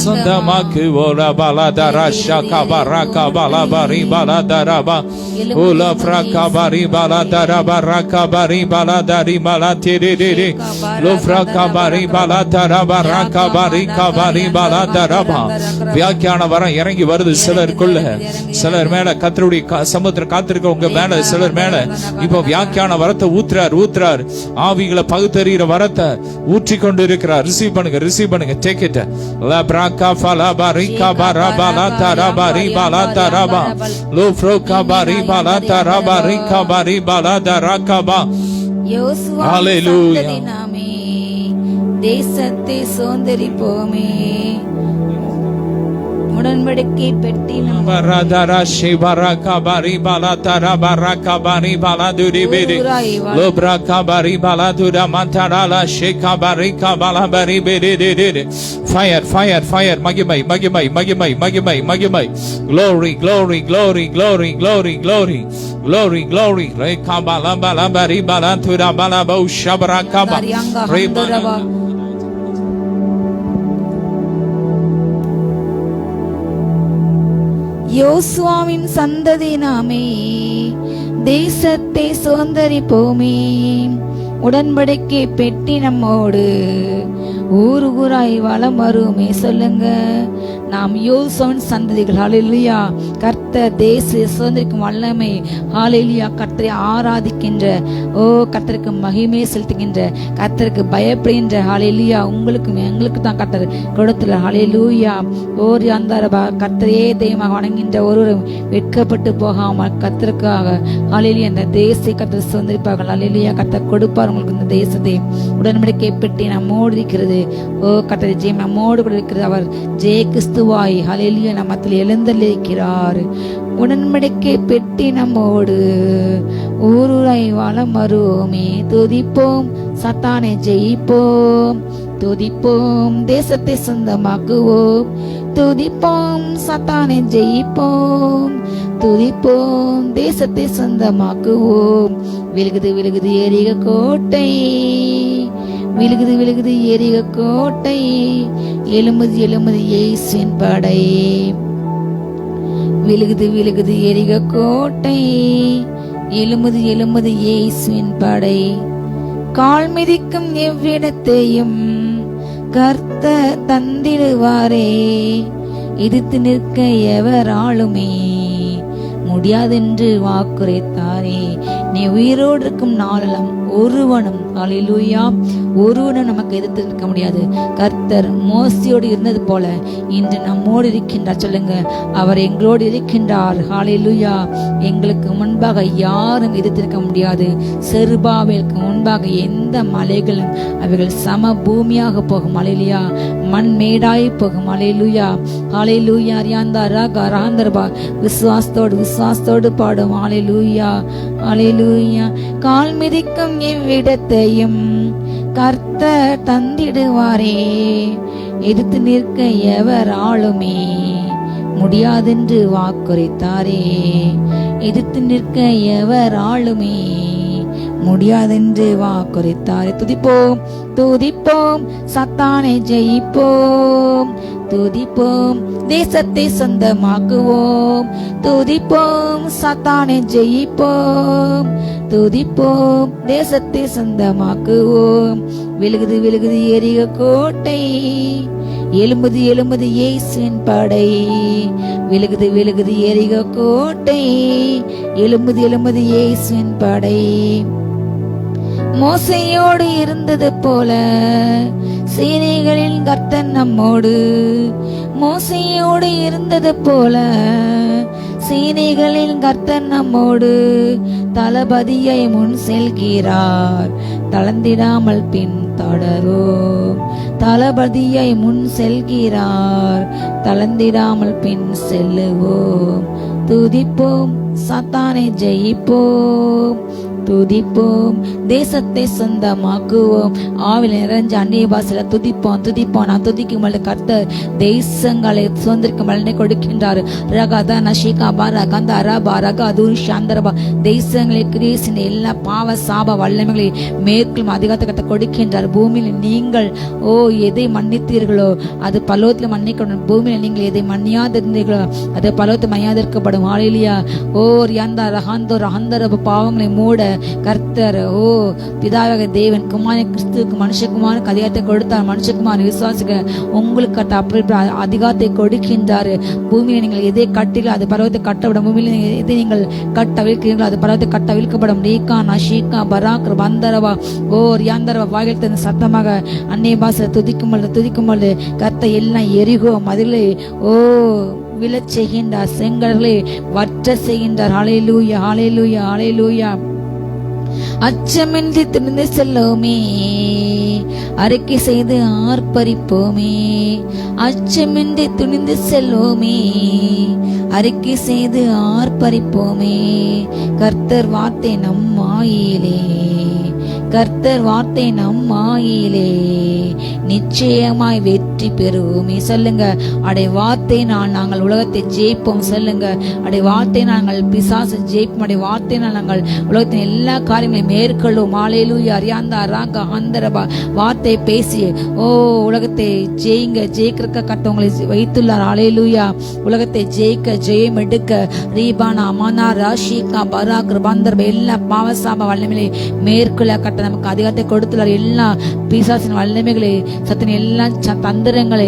சொந்தமாக்குவோம். பலதரா ஷகபரா கபலபரி பலதரபா உலஃப்ரா கபரி பலதரபா ரகபரி பலதரி பலதிரிரி லோஃப்ரா கபரி பலதரபா ரகபரி கபரி பலதரபா. வியாக்கியான வரம் இறங்கி வருது சிலருக்குள்ள. சிலர் மேல கர்த்தருடைய சமுத்திரம் காத்திருக்க உங்க மேல, சிலர் மேல இப்போ வியாக்கியான வரத்தை ஊத்துறார். ஆவிகளை பகுத்தறிகிற வரத்தை ஊற்றி கொண்டு இருக்கிறார். ரிசீவ் பண்ணுங்க. Take it. தேசத்தை சுதந்தரிப்போமே. உடன்படிக்கை பெட்டி பரதரா சிவரா கபரி பலதரா பரகா பரி பலதுரி பிரி லோப்ரா கபரி பலதுரா மந்தரா ஷேகபரி கபலபரி பிரி டிரி. Fire, மகிமை. Glory. Re kabala bala bari bala tura bala bau shabra kaba. Re யோசுவாவின் சந்ததி நாமே, தேசத்தை சுதந்தரிப்போமே. உடன்படிக்கை பெட்டி நம்மோடு ஊராய் வலம் வருமே. சொல்லுங்க, நாம் யோசுவாவின் சந்ததிகள். ஹல்லேலூயா. கர்த்தர் தேசத்தை சுதந்தரிக்கும் வல்லமை. ஹல்லேலூயா. கர்த்தரை ஆராதிக்கின்ற, கர்த்தருக்கு மகிமை செலுத்துகின்ற, கர்த்தருக்கு பயப்படுகின்ற, ஹல்லேலூயா, உங்களுக்கும் எங்களுக்கு தான் கர்த்தர் கொடுத்துல. ஹல்லேலூயா. அந்தாரபா கர்த்தரே தெய்வமாக வணங்குகின்ற ஒருவரும் வெட்கப்பட்டு போகாமல் கர்த்தருக்காக ஹல்லேலூயா அந்த தேசத்தை கர்த்தர் சுதந்தரிப்பார்கள். ஹல்லேலூயா. கர்த்தர் கொடுப்பார் உங்களுக்கு இந்த தேசத்தை. உடன்படிக்கை பெட்டி நம்மோடு இருக்கிறது. கர்த்தர் ஜெயம் நம்மோடு கூட இருக்கிறது. அவர் ஜெய கிறிஸ்துவாய் ஹல்லேலூயா நம்மத்தில் எழுந்தருளியிருக்கிறார். உடன்படிக்கை பெட்டி நம்மோடு ஊராய் வலம் வருவோமே. துதிப்போம், சாத்தானை ஜெயிப்போம். துதிப்போம், தேசத்தை சொந்தமாக்குவோம். துதிப்போம், சாத்தானை ஜெயிப்போம். துதிப்போம், தேசத்தை சொந்தமாக்குவோம். விலகுது எரிக கோட்டை, விழுகுது விழுகுது எரிக கோட்டை, எழும்புது எழும்புது இயேசுவின் படை. விழுகுது விழுகுது எரிக கோட்டை, எழும்புது எழும்புது இயேசுவின் படை. கால் மிதிக்கும் எவ்விடத்தையும் கர்த்தர் தந்திடுவாரே, எதிர்த்து நிற்க எவராலுமே முடியாதென்று வாக்குரைத்தாரே. நீ உயிரோடு இருக்கும் நாளெல்லாம் ஒருவனும், ஹல்லேலூயா, ஒருவனும் நமக்கு எதிர்த்து நிற்க முடியாது. கர்த்தர் மோசேயோடு இருந்தது போல இன்று நம்மோடு இருக்கின்றார். சொல்லுங்க, அவர் எங்களோடு இருக்கின்றார். ஹல்லேலூயா. எங்களுக்கு முன்பாக யாரும் எதிர்த்து நிற்க முடியாது. செருபாபேலுக்கு முன்பாக எந்த மலைகளும் அவைகள் சம பூமியாக போகும். ஹல்லேலூயா. மண் மேடாய் போகும். ஹல்லேலூயா. ஹல்லேலூயா. ரியாந்தாரா கராந்தர்பா. விசுவாசத்தோடு பாடும். ஹல்லேலூயா. ஹல்லேலூயா. கால் மிதிக்கும் இவ்விடத்தையும் கர்த்தர் தந்திடுவாரே, எதிர்த்து நிற்க எவராலுமே முடியாதென்று வாக்குரைத்தாரே. எதிர்த்து நிற்க எவராலுமே முடியாதென்று வாக்குரைத்தாரே. துதிப்போம் துதிப்போம், சத்தானை ஜெயிப்போம். துதிப்போம், தேசத்தை சொந்தமாக்குவோம். துதிப்போம், சத்தானை ஜெயிப்போம். துதிப்போம், தேசத்தை சொந்தமாக்குவோம். விழுகுது விழுகுது எரிக கோட்டை, எழும்புது எழும்புது இயேசுவின் படை. விழுகுது விழுகுது எரிக கோட்டை, எழும்புது எழும்புது இயேசுவின் படை. மோசையோடு இருந்தது போல சேனைகளின் கர்த்தர் நம்மோடு. மோசையோடு இருந்தது போல சேனைகளின் கர்த்தர் நம்மோடு. தளபதியை முன் செல்கிறார், தளர்ந்திடாமல் பின் தொடரோம். தளபதியை முன் செல்கிறார், தளர்ந்திடாமல் பின் செல்லுவோம். துதிப்போம், சாத்தானை ஜெயிப்போம். துதிப்போம், தேசத்தை சொந்தமாக்குவோம். ஆவில நிறைஞ்ச அந்நிய பாசையில துதிப்போம் துதிப்போம். நான் துதிக்கும் பொழுது கர்த்தர் தேசங்களை சுதந்திரிக்கும் பலனை கொடுக்கின்றார். ரகதா நஷிகா பாரா கந்தா ரபா ரகா தூர் சாந்தரபா. தேசங்களை கிரீசின் எல்லா பாவ சாப வல்லமைகளை மேற்கொள்ளும் அதிகாரத்தை கட்ட கொடுக்கின்றார். பூமியில் நீங்கள் எதை மன்னித்தீர்களோ அது பலோத்தில் மன்னிக்கணும். பூமியில் நீங்கள் எதை மன்னியாதிருந்தீர்களோ அது பலோத்து மன்னியாதிருக்கப்படும். ஹல்லேலூயா. ரியாந்தா ரஹாந்தோ ரஹந்தர பாவங்களை மூட கர்த்தர் பிதாவாக தேவன் குமாரன் கிறிஸ்துவுக்கு மனுஷகுமாரனுக்கு அதிகாரத்தை கொடுத்தார். மனுஷகுமாரன் விசுவாசிக்க உங்களுக்கு கட்ட அப்படி அதிகாரத்தை கொடுக்கின்றார். பூமியில நீங்கள் எதை கட்டிலோ அது பர்வத்தை கட்டப்படும். பூமியில எதை நீங்கள் கட்ட விழ்க்கிறீங்களோ அது பர்வத்தை கட்ட விழ்க்கப்படும். ரீகா நஷீகா பராக் பந்தரவா ரியாந்தரவா. வாயில் தந்த சத்தமாக அன்னை பாச துதிக்கும் பொழுது கர்த்தர் எல்லாம் எரிகோ மதிலே விழச் செய்கின்றார். செங்கடலை வற்ற செய்கின்றார். ஹல்லேலூயா. ஹல்லேலூயா. ஹல்லேலூயா. அச்சமின்றி துணிந்து செல்லோமே, அறிக்கை செய்து ஆர்ப்பரிப்போமே. அச்சமின்றி துணிந்து செல்வோமே, அறிக்கை செய்து ஆர்ப்பரிப்போமே. கர்த்தர் வார்த்தை நம்மாயிலே, கர்த்தர் வார்த்தை நம்மாயிலே நிச்சயமாய் வெற்றி பெறுவோமே. சொல்லுங்க, அடை வார்த்தை நாங்கள் உலகத்தை ஜெயிப்போம். சொல்லுங்க, அடை வார்த்தை நாங்கள் பிசாசு ஜெயிப்போம். அடை வார்த்தை நாங்கள் உலகத்தின் எல்லா காரியங்களையும் மேற்கொள்ளும். ஹல்லேலூயா. அரியாந்தா ராங்க ஆந்தரபா. வார்த்தை பேசி உலகத்தை ஜெயிங்க, ஜெயிக்கிறக்க கட்டவங்களை வைத்துள்ளார். ஹல்லேலூயா. உலகத்தை ஜெயிக்க, ஜெயம் எடுக்க ரீபானா அமானா ராஷிகா பராக் பந்தர்ப எல்லா பாவசாப வல்லமைகளை மேற்கொள்ள கட்ட நமக்கு அதிகாரத்தை கொடுத்துள்ளார். எல்லா பிசாசின் வல்லமைகளை, சத்தின் எல்லா தந்திரங்களை,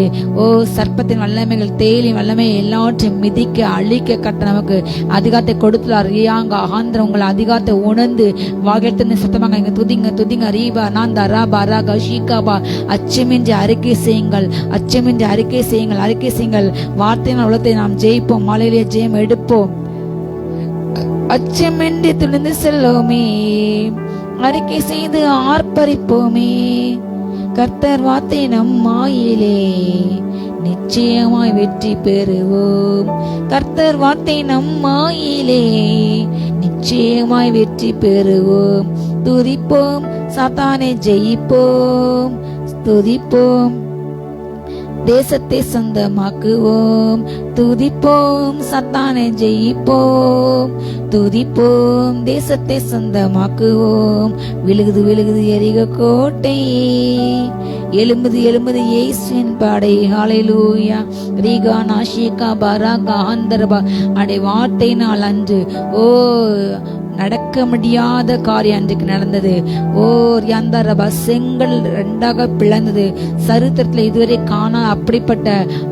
சர்ப்பத்தின் வல்லமைகள், தேலின் வல்லமை எல்லாவற்றையும் மிதிக்க அழிக்க கட்ட நமக்கு அதிகாரத்தை கொடுத்துள்ளார். ரியாங்க ஆந்திரம் உங்களை அதிகாரத்தை உணர்ந்து வாகத்தின் சுத்தமாக இங்க துதிங்க துதிங்க. ரீபா நாந்தா ராபா ராகா ஷீகாபா. அச்சமின்றி அறிக்கை செய்யுங்கள், அச்சமின்றி அறிக்கை செய்யுங்கள், அறிக்கை செய்யுங்கள். வார்த்தையின் உலகத்தை நாம் ஜெயிப்போம். மலையிலே ஜெயம் எடுப்போம். அச்சமின்றி துணிந்து செல்லோமே, அறிக்கை செய்து ஆர்ப்பரிப்போமே. கர்த்தர் வார்த்தை நம்மாயிலே நிச்சயமாய் வெற்றி பெறுவோம். கர்த்தர் வார்த்தை நம்மாயிலே நிச்சயமாய் வெற்றி பெறுவோம். துதிப்போம், சாத்தானை ஜெயிப்போம். துதிப்போம், தேசத்தை சொந்தமாக்குவோம். துதிப்போம், சத்தானை ஜெயிப்போம். துதிப்போம், தேசத்தை சொந்தமாக்குவோம். விழுகுது விழுகுது எரிக கோட்டை, எழும்புது எழும்புது இயேசுவின் பாடை. ஹalleluya. ரீகா நாஷிகா பராகா ஆந்தரபா. அடை வார்த்தை நாள் அன்று ஓ நடக்க முடியாத காரியம் அன்றைக்கு நடந்தது. ஓ யந்தரபா, செங்கல் ரெண்டாக பிளந்தது. சரித்திரத்தில் இதுவரை காண அப்படிப்பட்ட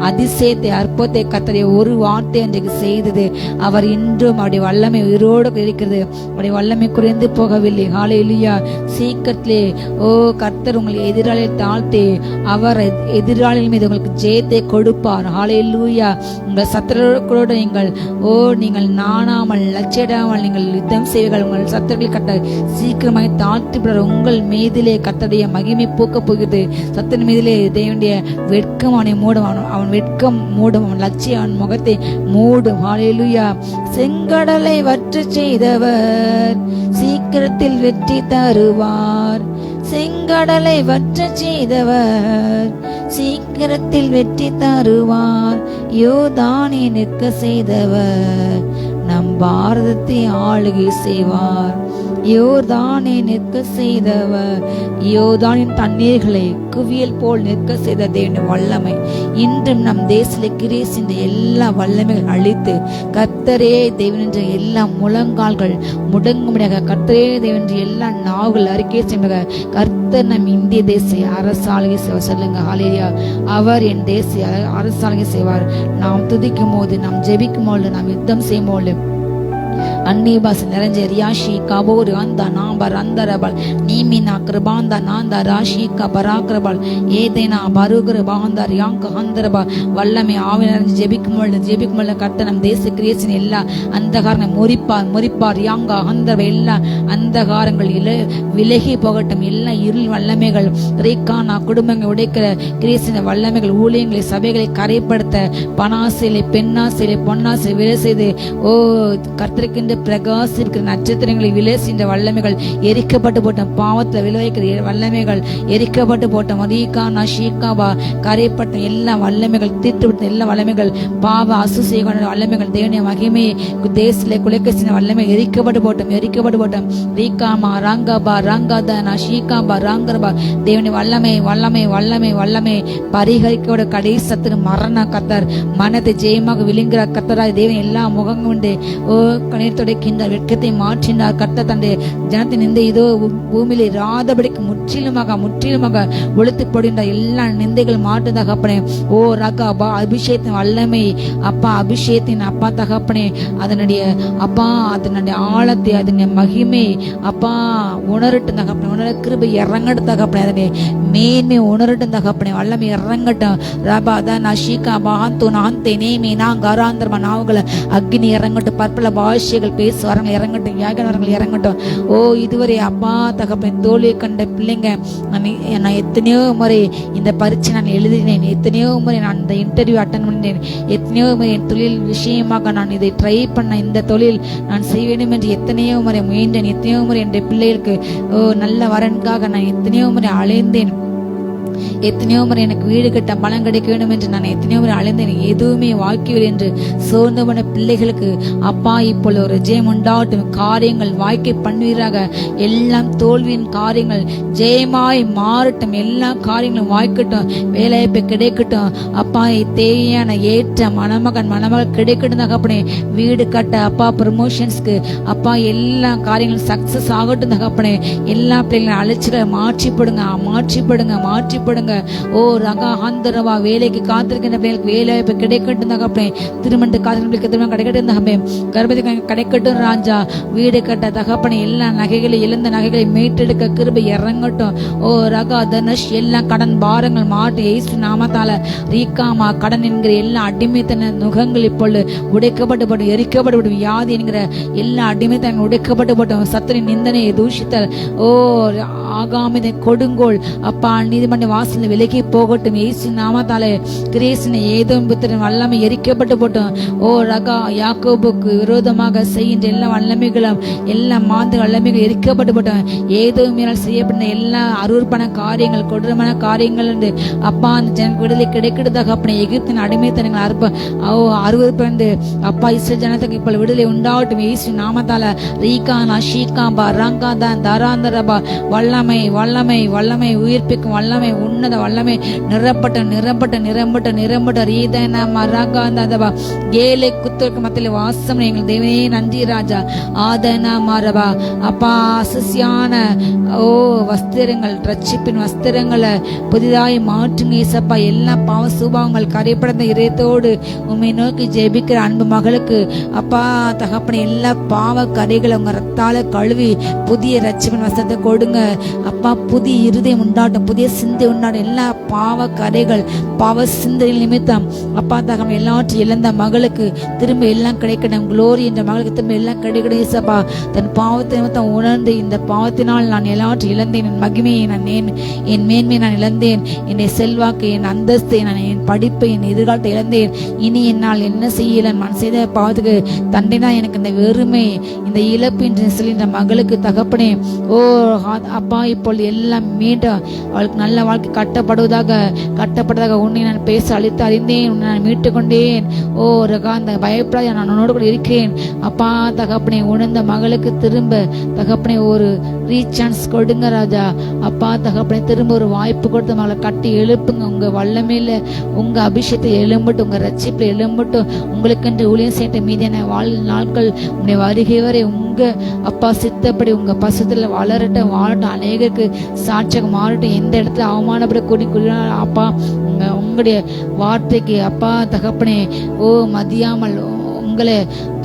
அதிசயத்தை அற்புதத்தை கர்த்தருடைய ஒரு வார்த்தை அன்றைக்கு செய்தது. அவர் இன்றும் அவருடைய வல்லமை உயிரோடு இருக்கிறது. அவருடைய வல்லமை குறைந்து போகவில்லை. ஹalleluya. சீக்கிரத்திலே ஓ கர்த்தர் உங்களை எதிராளியை தாழ்த்தி அவர் எதிராளிகள் மீது உங்களுக்கு ஜெயத்தை கொடுப்பார். ஹalleluya. உங்கள் சத்துருக்களோடு நீங்கள் நாணாமல் லட்சிடாமல் நீங்கள் யுத்தம் செய்வீர்கள். உங்கள் சத்துருக்களை கட்ட சீக்கிரமாய் தாழ்த்தி உங்கள் மீதிலே கர்த்தருடைய மகிமை பூக்க போகிறது. சத்தின் மீதிலே தேவனுடைய வெட்கம் அவனை மூடும். அவன் வெட்கம் மூடும். அவன் லட்சியம் அவன் முகத்தை மூடும். ஹalleluya. செங்கடலை வற்ற செய்தவர் சீக்கிரத்தில் வெற்றி தருவார். செங்கடலை வற்ற செய்தவர் சீக்கிரத்தில் வெற்றி தருவார். யோர்தானை நிற்க செய்தவர் நம் பாரதத்தை ஆளுகை செய்வார். யோர்தானை நிற்க செய்தவர் யோர்தானின் தண்ணீர்களை குவியல் போல் நிற்க செய்த தேவனுடைய வல்லமை இன்றும் நம் தேசத்திலே கிரியை செய்த எல்லா வல்லமைகள் அழித்து கர்த்தரே தேவன் என்ற எல்லா முழங்கால்கள் முடங்கும்படியாக, கர்த்தரே தேவன் என்ற எல்லா நாவுகள் அறிக்கை செய்ய கர்த்தர் நம் இந்திய தேச அரசாளுகை செய்வார். சொல்லுங்க ஹalleluya. அவர் என் தேச அரசாளுகை செய்வார். நாம் துதிக்கும் போது, நாம் ஜெபிக்கும் போது, நாம் யுத்தம் செய்யும் போது அந்நிய பாஷை நிறைஞ்ச ரியாஷி கபோரு அந்த நாம்பர் அந்தரபல் நீமினா கிருபாந்த நாந்த ராஷி கபராக்கிரபல் ஏதேனா பருகர பாந்தர் யாங்க அந்தரபா. வல்லமை ஆவி நிறைஞ்சு ஜெபிக்கும் பொழுது கர்த்தர் நம் தேச கிரியேஷன் எல்லா அந்தகாரங்களை முறிப்பார் யாங்க அந்தரப எல்லா அந்தகாரங்கள் விலகி போகட்டும். எல்லா இருள் வல்லமைகள் ரீக்கானா குடும்பங்கள் உடைக்கிற கிரியேஷன் வல்லமைகள் ஊழியங்களை சபைகளை கரைப்படுத்த பணாசிலை பெண்ணாசிலை பொன்னாசிலை விலை செய்து ஓ கர்த்தருக்கு பிரகாசிக்கிற நட்சத்திரங்களை விலேசின்ற வல்லமைகள் எரிக்கப்பட்டு போட்டோம். பாவத்தில் விளைவிக்கிற வல்லமைகள் எரிக்கப்பட்டு போட்டோம். ரீகானா ஷீகாபா கரைப்பட்ட எல்லா வல்லமைகள் தீர்த்துவிட்ட எல்லா வல்லமைகள் பாவ அசுசிய வல்லமைகள் தேவனுடைய மகிமை தேசத்திலே குலைக்க செய்த வல்லமை எரிக்கப்பட்டு போட்டோம். ரீகாமா ராங்காபா ராங்காதா ஷீகாபா ராங்கரபா தேவனுடைய வல்லமை வல்லமை வல்லமை வல்லமை பரிகரிக்கோட கடைசி சத்துரு மரண கத்தர் மனத்தை ஜெயமாக விழுங்குற கத்தராய் தேவன் எல்லா முகங்கள் உண்டு ஓ கண்ணீர் துடைக்கின்றார். வெட்கத்தை மாற்றினார். கர்த்தர் தன்னுடைய ஜனத்தின் இந்த இதோ பூமியிலே ராதபடிக்கு முற்றிலுமாக ஒழுத்து போடுகின்றார். எல்லா நிந்தைகள் மாற்று தகப்பனே. ஓ ரகா அபிஷேகத்தின் வல்லமை அப்பா, அபிஷேகத்தின் அப்பா தகப்பனே, அதனுடைய அப்பா அதனுடைய ஆழத்தை அதனுடைய மகிமை அப்பா உணரட்டும் தகப்பனே. உணர கிருபை இறங்கட்டும் தகப்பனே. அதனுடைய மேன்மை உணரட்டும் தகப்பனே. வல்லமை இறங்கட்டும். ரபா தான் ஷீகா பாந்து நான் தெனேமே நான் கராந்திரமா நாவுகளை அக்னி இறங்கட்டும். பற்பல பாஷைகள் பேசுவாரங்கள் இறங்கட்டும். வியாகனவர்கள் இறங்கட்டும். ஓ இதுவரை அப்பா தகப்பன் தோல்வியை கண்ட பிள்ளைங்க, நான் எத்தனையோ முறை இந்த பரீட்சை நான் எழுதினேன், எத்தனையோ முறை நான் இந்த இன்டர்வியூ அட்டன் பண்ணேன், எத்தனையோ முறை என் தொழில் விஷயமாக நான் இதை ட்ரை பண்ண, இந்த தொழில் நான் செய்ய வேண்டும் என்று எத்தனையோ முறை முயன்றேன். எத்தனையோ முறை என் பிள்ளைகளுக்கு நல்ல வரனுக்காக நான் எத்தனையோ முறை அலைந்தேன். எத்தனையோ முறை எனக்கு வீடு கட்ட பணம் கிடைக்க வேண்டும் என்று நான் எத்தனையோ முறை அலைந்தேன். எதுவுமே வாய்க்கவில்லை என்று சோர்ந்து போன பிள்ளைகளுக்கு அப்பா இப்பொழுது ஒரு ஜெயம் உண்டாகட்டும். காரியங்கள் வாய்க்கை பண்ணுவீராக. எல்லாம் தோல்வியின் காரியங்கள் ஜெயமாய் மாறட்டும். எல்லா காரியங்களும் வாய்க்கட்டும். வேலைவாய்ப்பு கிடைக்கட்டும். அப்பா தேவையான ஏற்ற மணமகள் கிடைக்கட்டும் தகப்பனே. வீடு கட்ட அப்பா ப்ரமோஷன்ஸ்க்கு அப்பா எல்லா காரியங்களும் சக்சஸ் ஆகட்டும் தகப்பனே. எல்லா பிள்ளைங்களும் அழைச்சிட மாற்றிப்படுங்க. ஓ ரகா ஆந்தரவா வேலைக்கு காத்திருக்கின்ற பிள்ளைகளுக்கு வேலை வாய்ப்பு கிடைக்கட்டும் தகப்பனே. திருமணத்துக்கு காத்திருக்கிற திருமணம் கிடைக்கட்டும் தகப்பனே. கர்ப்பத்துக்கு கிடைக்கட்டும் ராஜா. வீடு கட்ட தகப்பனே. எல்லா நகைகளை இழந்த நகைகளை மீட்டெடுக்க கிருபை இறங்கட்டும். ஓ ரகா தனுஷ் எல்லா கடன் பாரங்கள் மாட்டு இயேசு நாமத்தால ரீகாமா கடன் என்கிற எல்லா அடிமைத்தன நுகங்கள் இப்பொழுது உடைக்கப்பட்டு எரிக்கப்பட்டு வியாதி என்கிற எல்லா அடிமைத்தன உடைக்கப்பட்டு போட்டோம். சத்துரின் நிந்தனை தூஷித்தல் ஓ ஆகாமிதை கொடுங்கோல் அப்பா நீதிமன்ற வாசல் மாம்சத்துல விலகி போகட்டும். இயேசு நாமத்தாலே கிரேசினை ஏதோ புத்திரன் வல்லமை எரிக்கப்பட்டு போட்டோம். ஓ ரகா யாக்கோபுக்கு விரோதமாக செய்கின்ற எல்லா வல்லமைகளும் எல்லா மாந்த வல்லமைகள் எரிக்கப்பட்டு போட்டோம். ஏதோ மீறல் செய்யப்பட்ட எல்லா அருவருப்பான காரியங்கள் கொடூரமான காரியங்கள் என்று அப்பா அந்த ஜனக்கு விடுதலை கிடைக்கிறதாக அப்படி எகிப்தின் அடிமைத்தனங்கள் அருவருப்பு என்று அப்பா இஸ்ரேல் ஜனத்துக்கு இப்போ விடுதலை உண்டாகட்டும். இயேசு நாமத்தால ரீகானா ஷீகாபா ரங்காதான் தராந்தரபா வல்லமை வல்லமை வல்லமை உயிர்ப்பிக்கும் வல்லமை உன்னத வல்லமை நிரப்பட்ட நிரம்பட்ட நிரம்பட்ட நிரம்பட்ட ரீதன மரகாந்தபா ஏழை குத்தருக்கு மத்தியில் வாசம் எங்கள் தேவனே நன்றி ராஜா. ஆதனா மாரபா அப்பா அசசியான வஸ்திரங்கள் ரட்சிப்பின் வஸ்திரங்களை புதிதாய் மாற்றுங்க ஏசப்பா. எல்லா பாவ சுபாவங்கள் கரைப்படந்த இதயத்தோடு உண்மை நோக்கி ஜெபிக்கிற அன்பு மகளுக்கு அப்பா தகப்பனை எல்லா பாவ கரைகளை உங்க ரத்தால கழுவி புதிய ரட்சிப்பின் வஸ்திரத்தை கொடுங்க அப்பா. புதிய இருதயம் உண்டாட்டும், புதிய சிந்தை உண்டாட்டும். எல்லா பாவ கரைகள் பாவ சிந்தை நிமித்தம் அப்பா தகம் எல்லாவற்றையும் இழந்த மகளுக்கு திரும்ப எல்லாம் கிடைக்கணும். குளோரி என்ற மகளுக்கு திரும்ப எல்லாம் கிடைக்கணும் ஏசப்பா. தன் பாவத்தை நிமித்தம் உணர்ந்து இந்த பாவத்தினால் நான் எல்லாவற்றையும் இழந்தேன், என் மகிமையை நான் என் மேன்மையை நான் இழந்தேன், என்னுடைய செல்வாக்கு என் அந்தஸ்தை நான் என் படிப்பை என் எதிர்காலத்தை இழந்தேன். இனி என்னால் என்ன செய்யல நான் செய்த பாவத்துக்கு தண்டனை எனக்கு இந்த வெறுமை இந்த இழப்பு என்று சொல்லின்ற மகளுக்கு தகப்பனே ஓ அப்பா இப்பொழுது எல்லாம் மீண்டும் அவளுக்கு நல்ல வாழ்க்கை கட்டப்படுவதாக உன்னை நான் பேச அழித்து அறிந்தேன், உன்னை நான் மீட்டு கொண்டேன். ஓ ரகா அந்த பயப்படாத நான் உன்னோடு கூட இருக்கிறேன் அப்பா தகப்பனே. உணர்ந்த மகளுக்கு திரும்ப தகப்பனே ஒரு ரீசான்ஸ் கொடுங்க ராஜா. அப்பா தகப்பனே திரும்ப ஒரு வாய்ப்பு கொடுத்து மகளை கட்டி எழுப்புங்க. உங்க வல்லமையில உங்க அபிஷேகத்தை எழும்பட்டும், உங்க ரட்சிப்பில் எழும்பட்டும். உங்களுக்கென்று ஊழியம் செய்ய மீதியான நாட்கள் உன்னை வருகை வரை உங்க அப்பா சித்தப்படி உங்க பசுத்துல வாழட்டும். அநேகருக்கு சாட்சியாக மாறட்டும். எந்த இடத்துல அவமானப்பட கூடி அப்பா உங்களுடைய வார்த்தைக்கு அப்பா தகப்பனே ஓ மதியாமல் உங்களை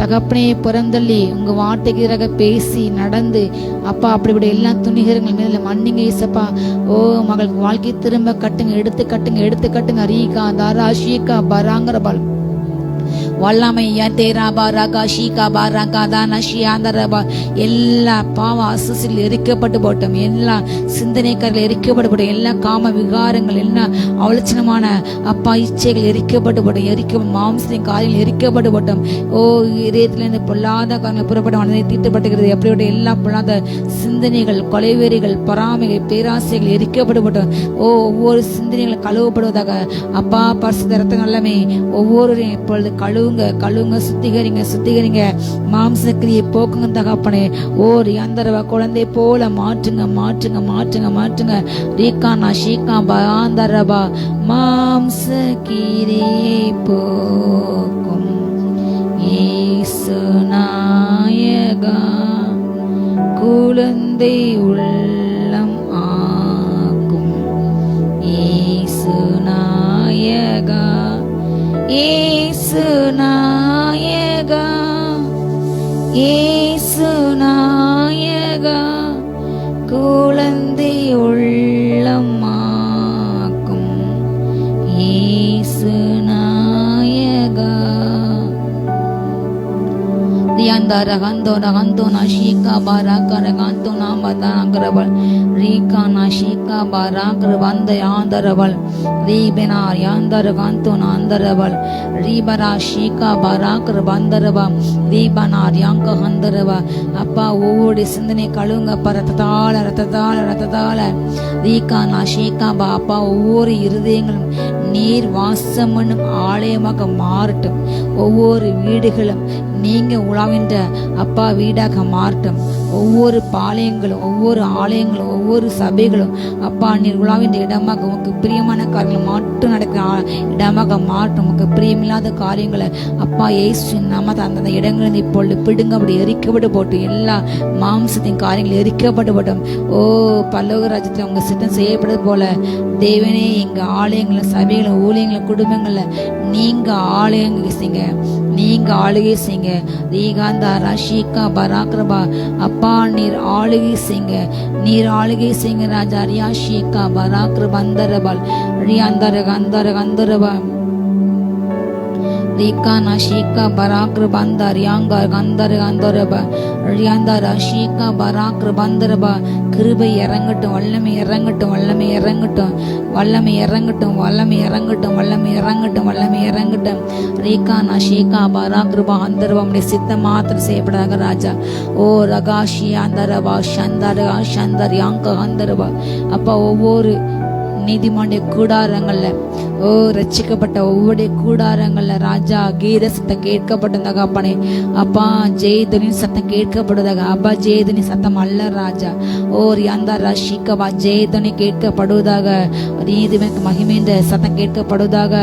தகப்பனே புறந்தள்ளி உங்க வார்த்தைக்கு எதிராக பேசி நடந்து அப்பா அப்படிப்பட்ட எல்லா துணிகரங்கள் மீது மன்னிங்க ஏசப்பா. ஓ மகளுக்கு வாழ்க்கை திரும்ப கட்டுங்க, எடுத்து கட்டுங்க. ரீகா தாரா ஷீகா பராங்கரபால் வல்லமை எல்லா பாவ அசசில் எரிக்கப்பட்டு போட்டோம். எல்லா சிந்தனைக்காரர்கள் எரிக்கப்பட்டு போட்டோம். எல்லா காம விகாரங்கள் எல்லா அவலட்சணமான அப்பா இச்சைகள் எரிக்கப்பட்டு போட்டோம். மாம்சத்தின் காரியங்கள் எரிக்கப்பட்டு போட்டோம். ஓ இதயத்திலிருந்து பொல்லாத காரியங்கள் புறப்பட்ட மனதை தீட்டப்பட்டுகிறது. அப்படிப்பட்ட எல்லா பொல்லாத சிந்தனைகள் கொலைவெறிகள் பொறாமைகள் பேராசைகள் எரிக்கப்பட்டு போட்டோம். ஓ ஒவ்வொரு சிந்தனைகளும் கழுவப்படுவதாக அப்பா பரிசுத்த ரத்தம் எல்லாமே ஒவ்வொருவரையும் இப்பொழுது கழுவுங்க சுத்திகரிங்க மாம்சக்கிரியை போக்குங்க தகப்பனே. ஓர் அந்தரவ குழந்தை போல மாற்றுங்க ரீகானா ஷீகா பாந்தரபா மாம்சக்கிரியை போக்கும் இயேசு நாயகா. குழந்தை உள்ளம் ஆக்கும் இயேசு நாயகா. இயேசு நாயகா இயேசு நாயகா குழந்தை உள்ளமாக்கும் இயேசு நாயகா. Ragandona Shika Baraka Ragantona Badangrabal Rikana Shika Barak Vanda Yandarabal Ribenar Yandaragantona Andarabal Ribara Shika Barak Vandaraba Ribanar Yanka Handaraba Appa Wood Sindane Kalunga Ratadala Rikana Shika Bapa Uri Irdangal நீர் வாசமனும் ஆலயமாக மாறட்டும். ஒவ்வொரு வீடுகளும் நீங்க உலாவின்ற அப்பா வீடாக மாறட்டும். ஒவ்வொரு பாளையங்களும் ஒவ்வொரு ஆலயங்களும் ஒவ்வொரு சபைகளும் அப்பா நீர் உலாவின்ற இடமாக உமக்கு பிரியமான காரியங்கள் மட்டும் நடக்கிற இடமாக மாறட்டும். உமக்கு பிரியமில்லாத காரியங்களை அப்பா இயேசு நாம அந்த இடங்களில் இப்பொழுது பிடுங்க அப்படி எரிக்கப்பட்டு போட்டு எல்லா மாம்சத்தின் காரியங்கள் எரிக்கப்பட்டு போட்டோம். ஓ பல்லோக ராஜ்யத்தில் உங்க சித்தம் செய்யப்படுது போல தேவனே எங்க ஆலயங்கள சபைகளை ஊழியங்கள குடும்பங்கள்ல நீங்க ஆளுகை செய்யுங்க. ரீகாந்தா ரஷிகா பராக்ரபா அப்பா நீர் ஆளுகை செய்யுங்க ராஜா. ரியாஷிகா பராக்ரபந்தரபால் ரியாந்தர கந்தரபா ரீகானா ஷீகா பராக்ரு பந்தார் யாங்கார் கந்தர் கந்தரபா ரியாந்தாரா ஷீகா பராக்ரு பந்தரபா. கிருபை இறங்கட்டும், வல்லமை இறங்கட்டும், வல்லமை இறங்கட்டும், வல்லமை இறங்கட்டும், வல்லமை இறங்கட்டும், வல்லமை இறங்கட்டும், வல்லமை இறங்கட்டும். ரீகானா ஷீகா பராக்ருபா அந்தரபா. உடைய சித்தம் மாத்திரம் செய்யப்படாத ராஜா. ஓ ரகாஷி அந்தரபா சந்தரா சந்தர் யாங்க அந்தரபா. அப்பா, ஒவ்வொரு நீதிமானுடைய கூடாரங்கள்ல, ஓ ரட்சிக்கப்பட்ட ஒவ்வொரு கூடாரங்கள்ல ராஜா கீத சத்தம் கேட்கப்பட்டதாக அப்பனே. அப்பா, ஜெயதுனின் சத்தம் கேட்கப்படுவதாக. அப்பா, ஜெயதுனி சத்தம் அல்ல ராஜா. ஓ ரியாந்தா ரஷிகபா ஜெயதுனி கேட்கப்படுவதாக. நீதிமனுக்கு மகிமைன்ற சத்தம் கேட்கப்படுவதாக.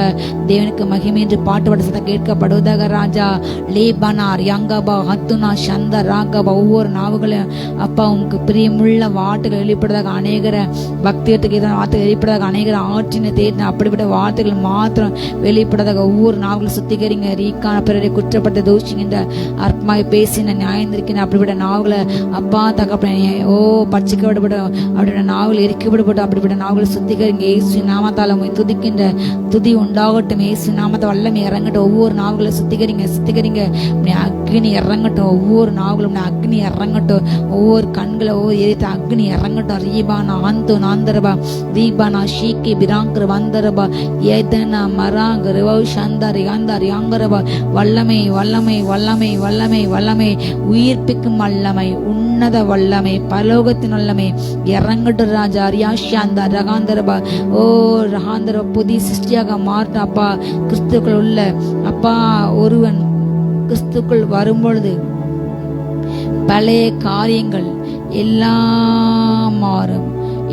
தேவனுக்கு மகிமைன்று பாட்டுப்பட்ட சத்தம் கேட்கப்படுவதாக ராஜா. லேபனார் யங்கபா ஹத்துனா சந்த ராகபா. ஒவ்வொரு நாவுகளையும் அப்பா உமக்கு பிரியமுள்ள வார்த்தைகள் வெளிப்படுவதாக. அநேகர பக்தியத்துக்கு எதிரான வார்த்தைகள் வெளிப்படுவதாக. அநேகர் ஆற்றின தேடின அப்படிப்பட்ட வார்த்தைகள் மாத்திரம் வெளிப்படாத ஒவ்வொரு நாவலும் சுத்திகரிங்க. ரீக்கான பிறரை குற்றப்பட்ட தூஷிக்கின்ற அற்பமாய் பேசின நியாயந்திருக்கின்ற அப்படிப்பட்ட நாவல்களை அப்பா தகப்பனே, ஓ பட்சிக்க விடப்பட்ட அப்படிப்பட்ட நாவல் எரிக்கப்படப்பட்ட அப்படிப்பட்ட நாவல்களை சுத்திகரிங்க. இயேசு நாமத்தால் துதிக்கின்ற துதி உண்டாகட்டும். இயேசு நாமத்தை வல்லமை இறங்கட்டும். ஒவ்வொரு நாவல்களை சுத்திகரிங்க, சுத்திகரிங்க. அக்னி இறங்கட்டும். ஒவ்வொரு நாவலும் அக்னி இறங்கட்டும். ஒவ்வொரு கண்களை ஒவ்வொரு எரித்த அக்னி இறங்கட்டும். ரீபானா ஆந்து நாந்தரபா தீபானா ஷீக்கி பிராங்கர் வந்தரபா ஏதனா மராங்க ரிவ் சந்தர் யாந்தர் யாங்கரபா. வல்லமை வல்லமை வல்லமை வல்லமை வல்லமை, உயிர்ப்பிக்கும் வல்லமை, உன்னத வல்லமை, பரலோகத்தின் வல்லமை இறங்கட்டு ராஜா. ரியாஷாந்தா ரகாந்தரபா. ஓ ரகாந்தரபா, புதிய சிருஷ்டியாக மாறட்டும் அப்பா. கிறிஸ்துக்குள் உள்ள அப்பா ஒருவன் கிறிஸ்துக்குள் வரும்பொழுது பழைய காரியங்கள் எல்லாம் மாறும்,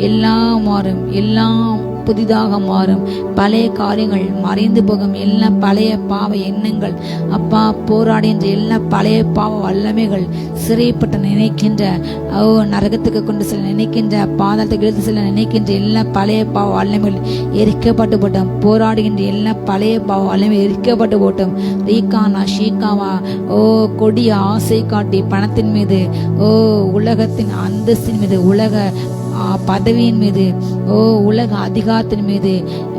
எல்லாம் மாறும், எல்லாம் புதிதாக மாறும். பழைய காரியங்கள் மறைந்து போகும். எல்லாம் பழைய பாவ எண்ணங்கள் அப்பா போராடுகின்ற எல்லா பழைய பாவ வல்லமைகள், சிறைப்பட்ட நினைக்கின்ற நரகத்துக்கு கொண்டு செல்ல நினைக்கின்ற, பாதாளத்துக்கு இழுத்து செல்ல நினைக்கின்ற எல்லா பழைய பாவ வல்லமைகள் எரிக்கப்பட்டு போட்டோம். போராடுகின்ற எல்லா பழைய பாவ வல்லமை எரிக்கப்பட்டு போட்டோம். ரீகானா ஷீகாவா. ஓ கொடிய ஆசை காட்டி பணத்தின் மீது, ஓ உலகத்தின் அந்தஸ்தின் மீது, உலக பதவியின் மீது, ஓ உலக அதிகாரத்தின் மீது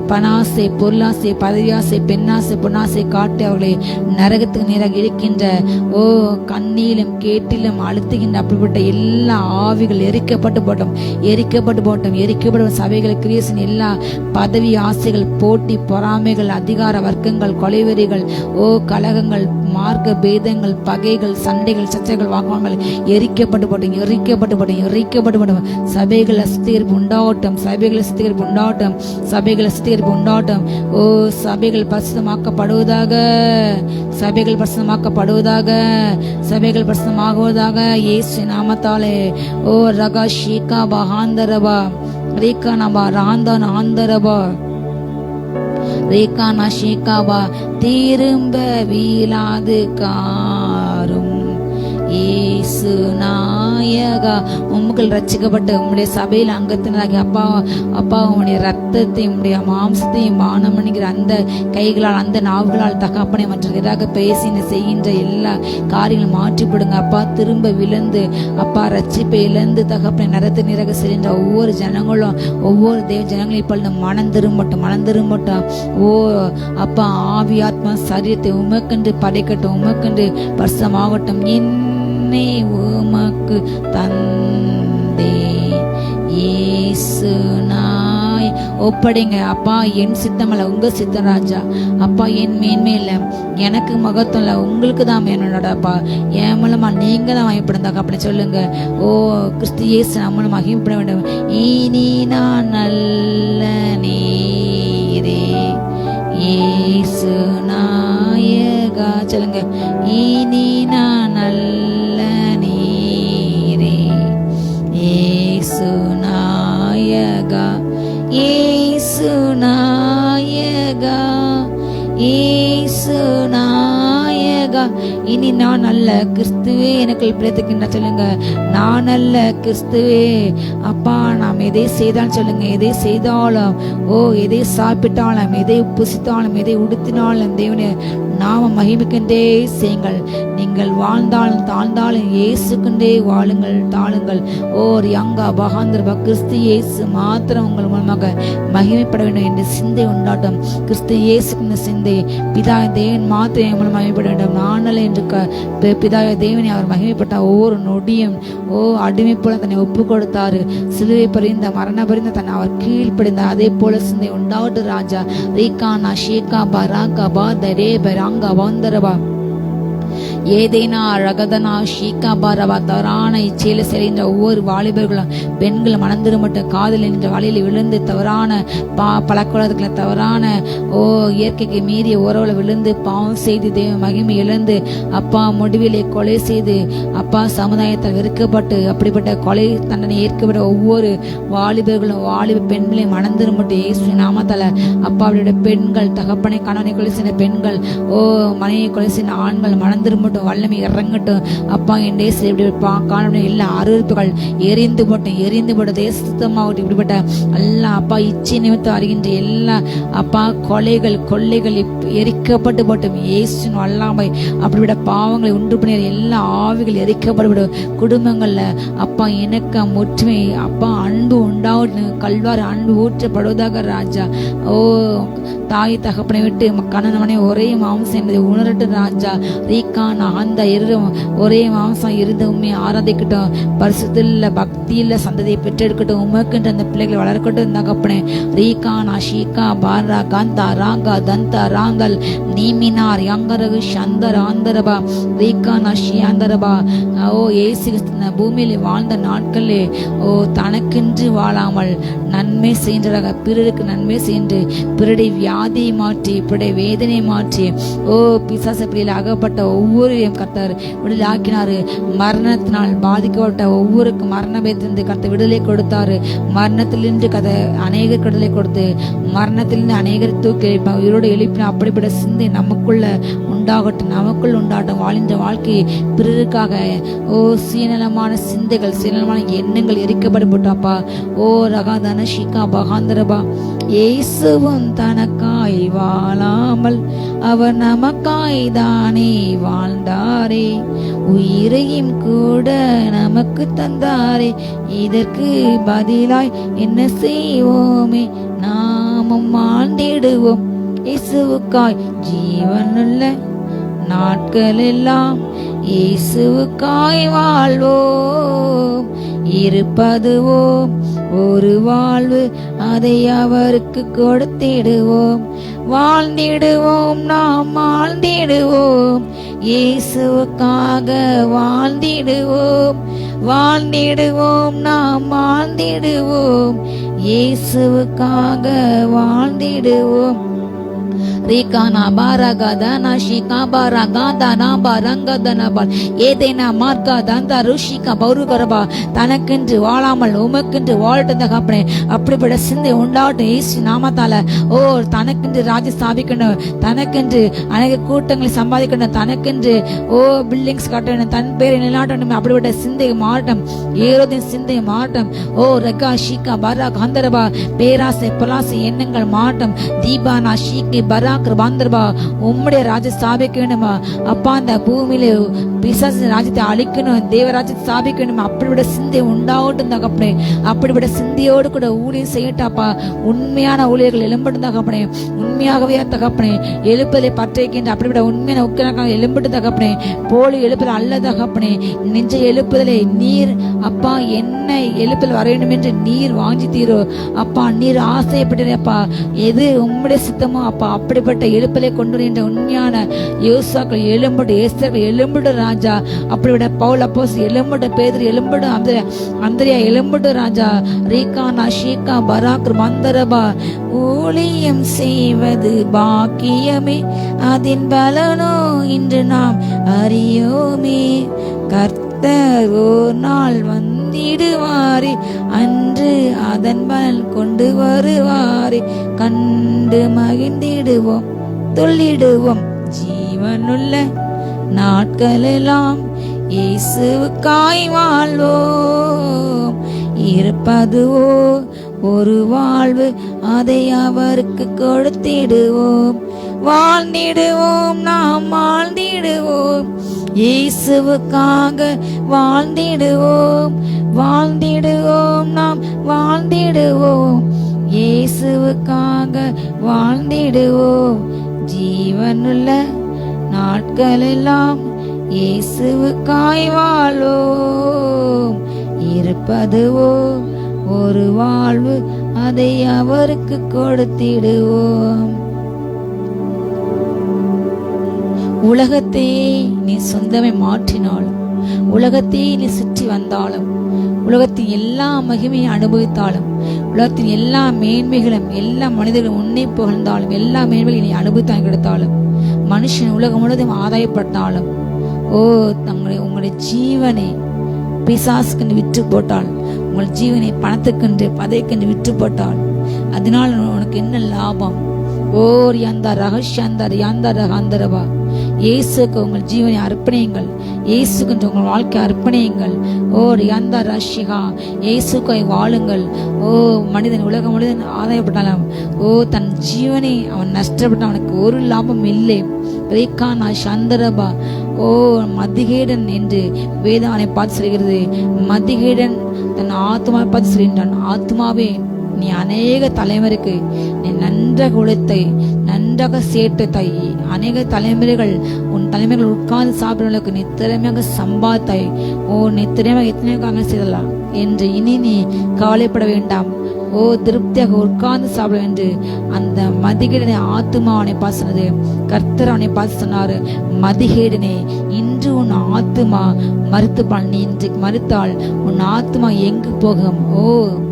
பணாசை, பொருளாசை, பதவியாசை, பெண்ணாசை, பொன்னாசை காட்டி அவர்களை நரகத்துக்கு நேராக இருக்கின்ற, ஓ கண்ணிலும் கேட்டிலும் அழுத்துகின்ற அப்படிப்பட்ட எல்லா ஆவிகள் எரிக்கப்பட்டு போட்டோம், எரிக்கப்பட்டு போட்டோம், எரிக்கப்படும். சபைகள் கிரியேஷன் எல்லா பதவி ஆசைகள், போட்டி பொறாமைகள், அதிகார வர்க்கங்கள், கொலைவெறிகள், ஓ கலகங்கள், மார்க்க பேதங்கள், பகைகள், சண்டைகள், சர்ச்சைகள், வாக்குவாதங்கள் எரிக்கப்பட்டு போட்டோம், எரிக்கப்பட்டு போட்டோம், எரிக்கப்பட்டு போட்டோம். சபைகளை சுத்திகரிப்பு உண்டாகட்டும், சபைகளை சுத்திகரிப்பு உண்டாகட்டும், சபைகளை சுத்திகரிப்பு உண்டாகட்டும். ஓ சபைகள் பரிசுத்தமாக்கப்படுவதாக, சபைகள் பரிசுத்தமாக்கப்படுவதாக, சபைகள் பரிசுத்தமாகுவதாக இயேசு நாமத்தாலே. ஓ ரகா ஷீகா பஹாந்தரபா ரேகானபா ராந்தன் ஆந்தரபா ரேகானா ஷீகாபா. திரும்ப வீழாது காரும் இயேசு நாயகா. உம்முகள் ரட்சிக்கப்பட்ட உம்முடைய சபையில் அங்கத்தினராகி அப்பா, அப்பா உம்முடைய ரத்தத்தையும் உம்முடைய மாம்சத்தையும் பானம் பண்ணிக்கிற அந்த கைகளால், அந்த நாவுகளால் தகப்பனை மற்றதாக பேசின செய்கின்ற எல்லா காரியங்களும் மாற்றிப்படுங்க அப்பா. திரும்ப விழுந்து அப்பா ரட்சிப்பை இழந்து தகப்பனை நரத்து நிறக செல்கின்ற ஒவ்வொரு ஜனங்களும், ஒவ்வொரு தேவ ஜனங்களும் இப்பொழுது மனம் திரும்பட்டும், மனம் திரும்பட்டும். ஓ அப்பா, ஆவி ஆத்மா சரீரத்தை உமக்கென்று படைக்கட்டும், உமக்கென்று பரிசுத்தமாகட்டும். என்னை உமக்கு தந்தே இயேசு நாய். ஒப்படைங்க அப்பா. என் சித்தமல்ல உங்க சித்தம் ராஜா. அப்பா என் மேன்மை இல்லை, எனக்கு மகத்துவம் இல்லை, உங்களுக்கு தான் வேணும்டாப்பா. என் மூலமா நீங்க தான் மகிமைப்படுந்தாங்க அப்படி சொல்லுங்க. ஓ கிறிஸ்து இயேசு நம்மளும் மகிமைப்பட வேண்டும். இனி நான் நல்ல நீரே இயேசு நாயகா. சொல்லுங்க. இனி நான் நல்ல நீரே இயேசு நாயகா, இயேசு நாயகா, இயேசு நாயகா. இனி நான் அல்ல கிறிஸ்துவே எனக்கு பிழைத்துக்கின்ற. சொல்லுங்க. நான் அல்ல கிறிஸ்துவே. அப்பா நாம் எதை செய்தாலும் சொல்லுங்க, எதை செய்தாலும், ஓ எதை சாப்பிட்டாலும், எதை புசித்தாலும், எதை உடுத்தினாலும் தேவனே நாம மகிமைக்கின்றே செய்யுங்கள். நீங்கள் வாழ்ந்தாலும் தாழ்ந்தாலும் இயேசுக்குண்டே வாழுங்கள் தாழுங்கள். ஓர் யங்கா பகாந்திரபா கிறிஸ்து இயேசு மாத்திரம் உங்கள் மூலமாக மகிமைப்பட வேண்டும் என்ற சிந்தை உண்டாட்டம். கிறிஸ்து இயேசுக்கு சிந்தை பிதாய தேவன் மாத்திரம் என் மூலம் மகிமைப்பட வேண்டும். நானல்ல என்று பிதாய தேவனை அவர் மகிமைப்பட்ட ஒவ்வொரு நொடியும் அடிமை போல தன்னை ஒப்பு கொடுத்தாரு. சிலுவை பறிந்த மரண பறிந்த தன்னை அவர் கீழ்ப்படிந்தார். அதே போல சிந்தை உண்டாவட்டு ராஜா. ரீகானா ஷேகா பராகா பா தரே பராங்கா வந்தரபா ஏதேனா ரகதனா ஷீகா பாரவா தவறான இச்சையில செல்கின்ற ஒவ்வொரு வாலிபர்களும் பெண்கள் மணந்திருமட்டும் காதல் என்ற வழியில் விழுந்து தவறான பழக்கவழக்கத்துல தவறான இயற்கைக்கு மீறிய உறவுல விழுந்து பாவம் செய்து தேவ மகிமை இழந்து அப்பா முடிவிலே கொலை செய்து அப்பா சமுதாயத்தால் வெறுக்கப்பட்டு அப்படிப்பட்ட கொலை தண்டனை ஏற்கப்பட்ட ஒவ்வொரு வாலிபர்களும் வாலிப பெண்களையும் மணந்திருமட்டும் இயேசு நாமத்தால அப்பா அவருடைய பெண்கள் தகப்பனை கணவனை கொலை செய்த பெண்கள் மனையை கொலை செய்த ஆண்கள் மணந்திருமட்டும் வல்லமை இறங்கட்டும். அப்பா என் காண எல்லா அறிவிப்புகள் எரிந்து போட்டு தேசமாகட்டும். இப்படிப்பட்ட எல்லாம் அப்பா இச்சை நிமித்தம் அறிகின்ற எல்லா அப்பா கொள்ளைகள் எரிக்கப்பட்டு போட்டும் இயேசுவின் வல்லமை. அப்படிப்பட்ட பாவங்களை உண்டு பண்ணிய எல்லா ஆவிகள் எரிக்கப்படும். குடும்பங்கள்ல அப்பா இணக்கம் ஒற்றுமை அப்பா அன்பு உண்டாவட்டும். கல்வாரி அன்பு ஊற்றப்படுவதாக ராஜா. தாய் தகப்பனை விட்டு கணவனை ஒரே மாம்சம் என்பதை உணரட்டு ராஜா. ரீகான் அந்த ஒரே மாம்சம் இருந்து உண்மையை ஆராதிக்கட்டும். பரிசுத்தில பக்தியில சந்ததியை பெற்றெடுக்கட்டும். உமக்குன்ற அந்த பிள்ளைகளை வளர்க்கட்டும் தகப்பனே. ரீகானா ஷீகா பாரா காந்தா ராங்கா தந்தா ராங்கல் நீமினார் யங்கரகு சந்தர் ஆந்தரபா ரீகானா ஷியாந்தரபா. ஏசு பூமியில வாழ்ந்த நாட்களே தனக்கென்று வாழாமல் நன்மை செய்கின்றதாக பிறருக்கு நன்மை செய்து பிறடை வியாதியை மாற்றி பிறடை வேதனையை மாற்றி பிசாச பிள்ளையில் அகப்பட்ட ஒவ்வொருவரையும் கர்த்தர் விடுதலை ஆக்கினாரு. மரணத்தினால் பாதிக்கப்பட்ட ஒவ்வொருக்கும் மரண பயத்திலிருந்து கர்த்தர் விடுதலை கொடுத்தாரு. மரணத்திலிருந்து அநேகர் விடுதலை கொடுத்து மரணத்திலிருந்து அநேகர் தூக்கி உயிரோடு எழுப்பின அப்படிப்பட்ட சிந்தை நமக்குள்ள உண்டாகட்டும். நமக்குள் உண்டாகட்டும். வாழ்ந்த வாழ்க்கையை பிறருக்காக சீனலமான சிந்தைகள் சீனலமான எண்ணங்கள் எரிக்கப்படப்பட்டாப்பா. ரகாதன ஷிகா பகாந்தரபா. இயேசுவும் தனக்காய் வாழாமல் அவர் நமக்காய் தானே வாழ்ந்தாரே. உயிரையும் கூட நமக்கு தந்தாரே. இதற்கு பதிலாய் என்ன செய்வோமே? நாமும் வாழ்ந்திடுவோம் இயேசுவுக்காய். ஜீவனுள்ள நாட்கள் எல்லாம் இயேசுவுக்காய் வாழ்வோம். இருப்பதுவோம் ஒரு வாழ்வு, அதை அவருக்கு கொடுத்திடுவோம். வாழ்ந்திடுவோம், நாம் வாழ்ந்திடுவோம் இயேசுவுக்காக. வாழ்ந்திடுவோம், வாழ்ந்திடுவோம், நாம் வாழ்ந்திடுவோம் இயேசுவுக்காக. வாழ்ந்திடுவோம். ரீகானா பாரகதனா ஷிகா பாரகதனா பாரங்கதனபா ஏதேனா மார்கதந்த ருஷிகா பௌருகரபா. தனக்கென்று வாழாமல் உமக்கென்று வாழட்டும் தகப்பனே. அப்படிப்பட்ட சிந்தை உண்டாட்டும் இயேசு நாமத்தால. தனக்கென்று ராஜ்யம் ஸ்தாபிக்கணும், தனக்கென்று அநேக கூட்டங்களை சம்பாதிக்கணும், தனக்கென்று பில்டிங்ஸ் கட்டணும், தன் பேரை நிலாட்டணும். அப்படிப்பட்ட சிந்தை மாறட்டும். ஏரோதின் சிந்தை மாறட்டும். ரகா ஷிகா பராக் ஹந்தரபா. பேராசை பொலாசை எண்ணங்கள் மாறட்டும். தீபானா ஷீகி பராக் பாந்தரபா. உம்முடைய ராஜ்யம் ஸ்தாபிக்க வேண்டுமா அப்பா? அந்த பூமியில பிசாசு ராஜ்யத்தை அழிக்கணும், தேவராஜ்யத்தை ஸ்தாபிக்கணும். அப்படிப்பட்ட சிந்தை உண்டாகட்டும் தகப்பனே. அப்படிப்பட்ட சிந்தையோடு கூட ஊழியம் செய்யட்டாப்பா. உண்மையான ஊழியர்கள் எழும்பட்டும் தகப்பனே. உண்மையாகவே தகப்பனே எழுப்பதை பற்றைக்கின்ற அப்படிப்பட்ட உண்மையான உக்கிரக்காக எழும்பட்டு தகப்பனே. போலி எழுப்புதல் அல்ல தகப்பனே. நெஞ்ச எழுப்புதலை நீர் அப்பா என்ன எழுப்புதல் வர வேண்டும் என்று நீர் வாஞ்சி தீரோ அப்பா. நீர் ஆசைப்பட்டப்பா. எது உம்முடைய சித்தமோ அப்பா அப்படிப்பட்ட எழுப்பலை கொண்டு வருகின்ற உண்மையான யோசுவாக்கள் எழும்பட்டு, எஸ்தர்கள் எழும்பட்டு ராஜா. அப்படிப்பட்ட பவுல் அப்போஸ் எழும்பட்டு, பேதுரு எழும்பட்டு, அந்திரியா எழும்பட்டு ராஜா. ரீகானா ஷீகா பராக் மந்தரபா. ஊழியம் செய்வது பாக்கியமே, அதன் பலனோ இன்று நாம் அறியோமே. கர்த்தர் ஓர் நாள் வந்திடுவாரே, அன்று அதன் பலன் கொண்டு வருவாரே. கண்டு மகிழ்ந்திடுவோம், துள்ளிடுவோம். ஜீவனுள்ள நாட்களெல்லாம் இயேசுவுக்காய் வாழ்வோம். இருப்பதுவோ ஒரு வாழ்வு, அதை அவருக்கு கொடுத்திடுவோம். வாழ்ந்திடுவோம், நாம் வாழ்ந்திடுவோம். இயேசுவுக்காக வாழ்ந்திடுவோம், வாழ்ந்திடுவோம், நாம் வாழ்ந்திடுவோம். இயேசுவுக்காக வாழ்ந்திடுவோம். ஜீவனுள்ள நாட்களெல்லாம் இயேசுவுக்காய் வாழ்வோம். இருப்பதுவோ ஒரு வாழ்வு, அதை அவருக்கு கொடுத்திடுவோம். உலகத்தையே நீ சொந்தமே மாற்றினாலும், உலகத்தையே நீ சுற்றி வந்தாலும், உலகத்தின் எல்லா மகிமையை அனுபவித்தாலும், உலகத்தின் எல்லா மேன்மைகளும் எல்லா மனிதர்களும் உன்னை புகழ்ந்தாலும், எல்லா மேன்மைகளையும் நீ அனுபவித்தான் கிடைத்தாலும், மனுஷன் உலகம் முழுவதும் ஆதாயப்பட்டாலும், உங்களுடைய ஜீவனை பிசாசுக்கென்று விற்று போட்டால், உங்கள் ஜீவனை பணத்துக்கென்று பதைக்கென்று விற்று போட்டால், அதனால் உனக்கு என்ன லாபம்? ஓர் யாந்தா ரகசியாந்தார் யாந்தா ரகாந்தரவா. இயேசுக்கு உங்கள் ஜீவனை அர்ப்பணியுங்கள், இயேசுக்கு உங்கள் வாழ்க்கை அர்ப்பணியுங்கள். ஓர் யாந்தா ரஷிகா, இயேசுக்கை வாழுங்கள். மனிதன் உலகம் முழுவதும் ஆதாயப்பட்டாலும், தன் ஜீவனை அவன் நஷ்டப்பட்ட அவனுக்கு ஒரு லாபம் இல்லை. ரேகானா சந்தரபா. மதிகேடன் என்று வேதம் அவனை பார்த்து சொல்கிறது. மதிகேடன் தன் ஆத்மாவை பார்த்து சொல்கின்றான், ஆத்மாவே நீ அநேக தலைமுறைக்கு நீ நன்றாக உழைத்தாய், நன்றாக சேர்த்தாய். அநேக தலைமுறைகள் உன் தலைமுறைகள் உட்கார்ந்து சாப்பிடுவதற்கு நீ திறமையாக சம்பாத்தாய். நீ திறமையாக எத்தனையாக செய்தலாம் என்று இனி நீ கவலைப்பட வேண்டாம். திருப்தியாக உட்கார்ந்து சாப்பிட என்று அந்த மதிகேடனை ஆத்துமா அவனை பார்த்து சொன்னது. கர்த்தர் அவனை பார்த்து சொன்னாரு, மதிகேடனே, இன்று உன் ஆத்துமா மறுத்துப்பாள். நீ இன்றைக்கு மறுத்தால் உன் ஆத்துமா எங்கு போகும்?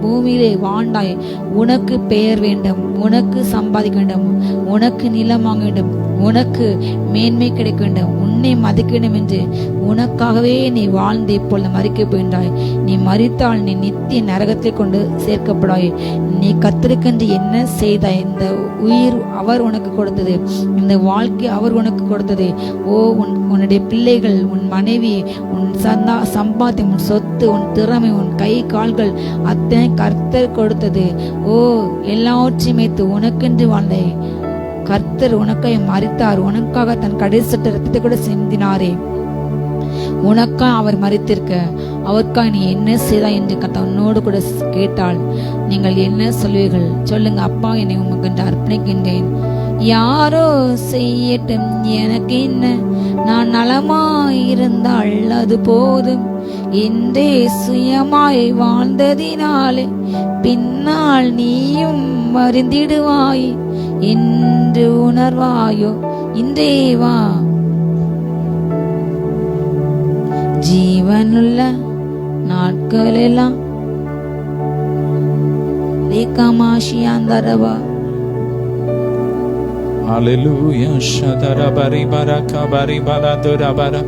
பூமியிலே வாழ்ந்தாய், உனக்கு பெயர் வேண்டும், உனக்கு சம்பாதிக்க வேண்டும், உனக்கு நிலம் வாங்க வேண்டும், உனக்கு மேன்மை கிடைக்க வேண்டும், உன்னை மதிக்க வேண்டும் என்று உனக்காகவே நீ வாழ்ந்து இப்பொழுது மறிக்க போகின்றாய். நீ மறித்தால் நீ நித்திய நரகத்தை கொண்டு சேர்க்கப்படாய். நீ கர்த்தருக்கென்று என்ன செய்தாய்? இந்த உயிர் அவர் உனக்கு கொடுத்தது, இந்த வாழ்க்கை அவர் உனக்கு கொடுத்தது. உன்னுடைய பிள்ளைகள், உன் மனைவி, உன் சம்பாத்தியம், உன் சொத்து, உன் திறமை, உன் கை கால்கள் அத்தனை கர்த்தர் கொடுத்தது. எல்லாவற்றையும் வைத்து உனக்கென்று வாழ்ந்தாய். கர்த்தர் உனக்காய் மரித்தார், உனக்காக தன் கடைசி ரத்தத்தை கூட சிந்தினாரே. உனக்காக அவர் மரித்திருக்க, அவருக்காக நீ என்ன செய்தாய் என்று உன்னோடு கூட கேட்டால் நீங்கள் என்ன சொல்வீர்கள்? சொல்லுங்க, அப்பா, என்னை உமக்கு அர்ப்பணிக்கின்றேன். யாரோ செய்யட்டும், எனக்கு என்ன, நான் நலமாயிருந்தால் அது போதும். இன்றே சுயமாய் வாழ்ந்ததினாலே பின்னால் நீயும் மறிந்திடுவாய் என்று உணர்வாயோ? இன்றே வா. ஜீவனுள்ள நாட்களெல்லாம் ரேகாமாஷியாந்தரவா. Hallelujah. Shadara bari baraka bari bala dora bara.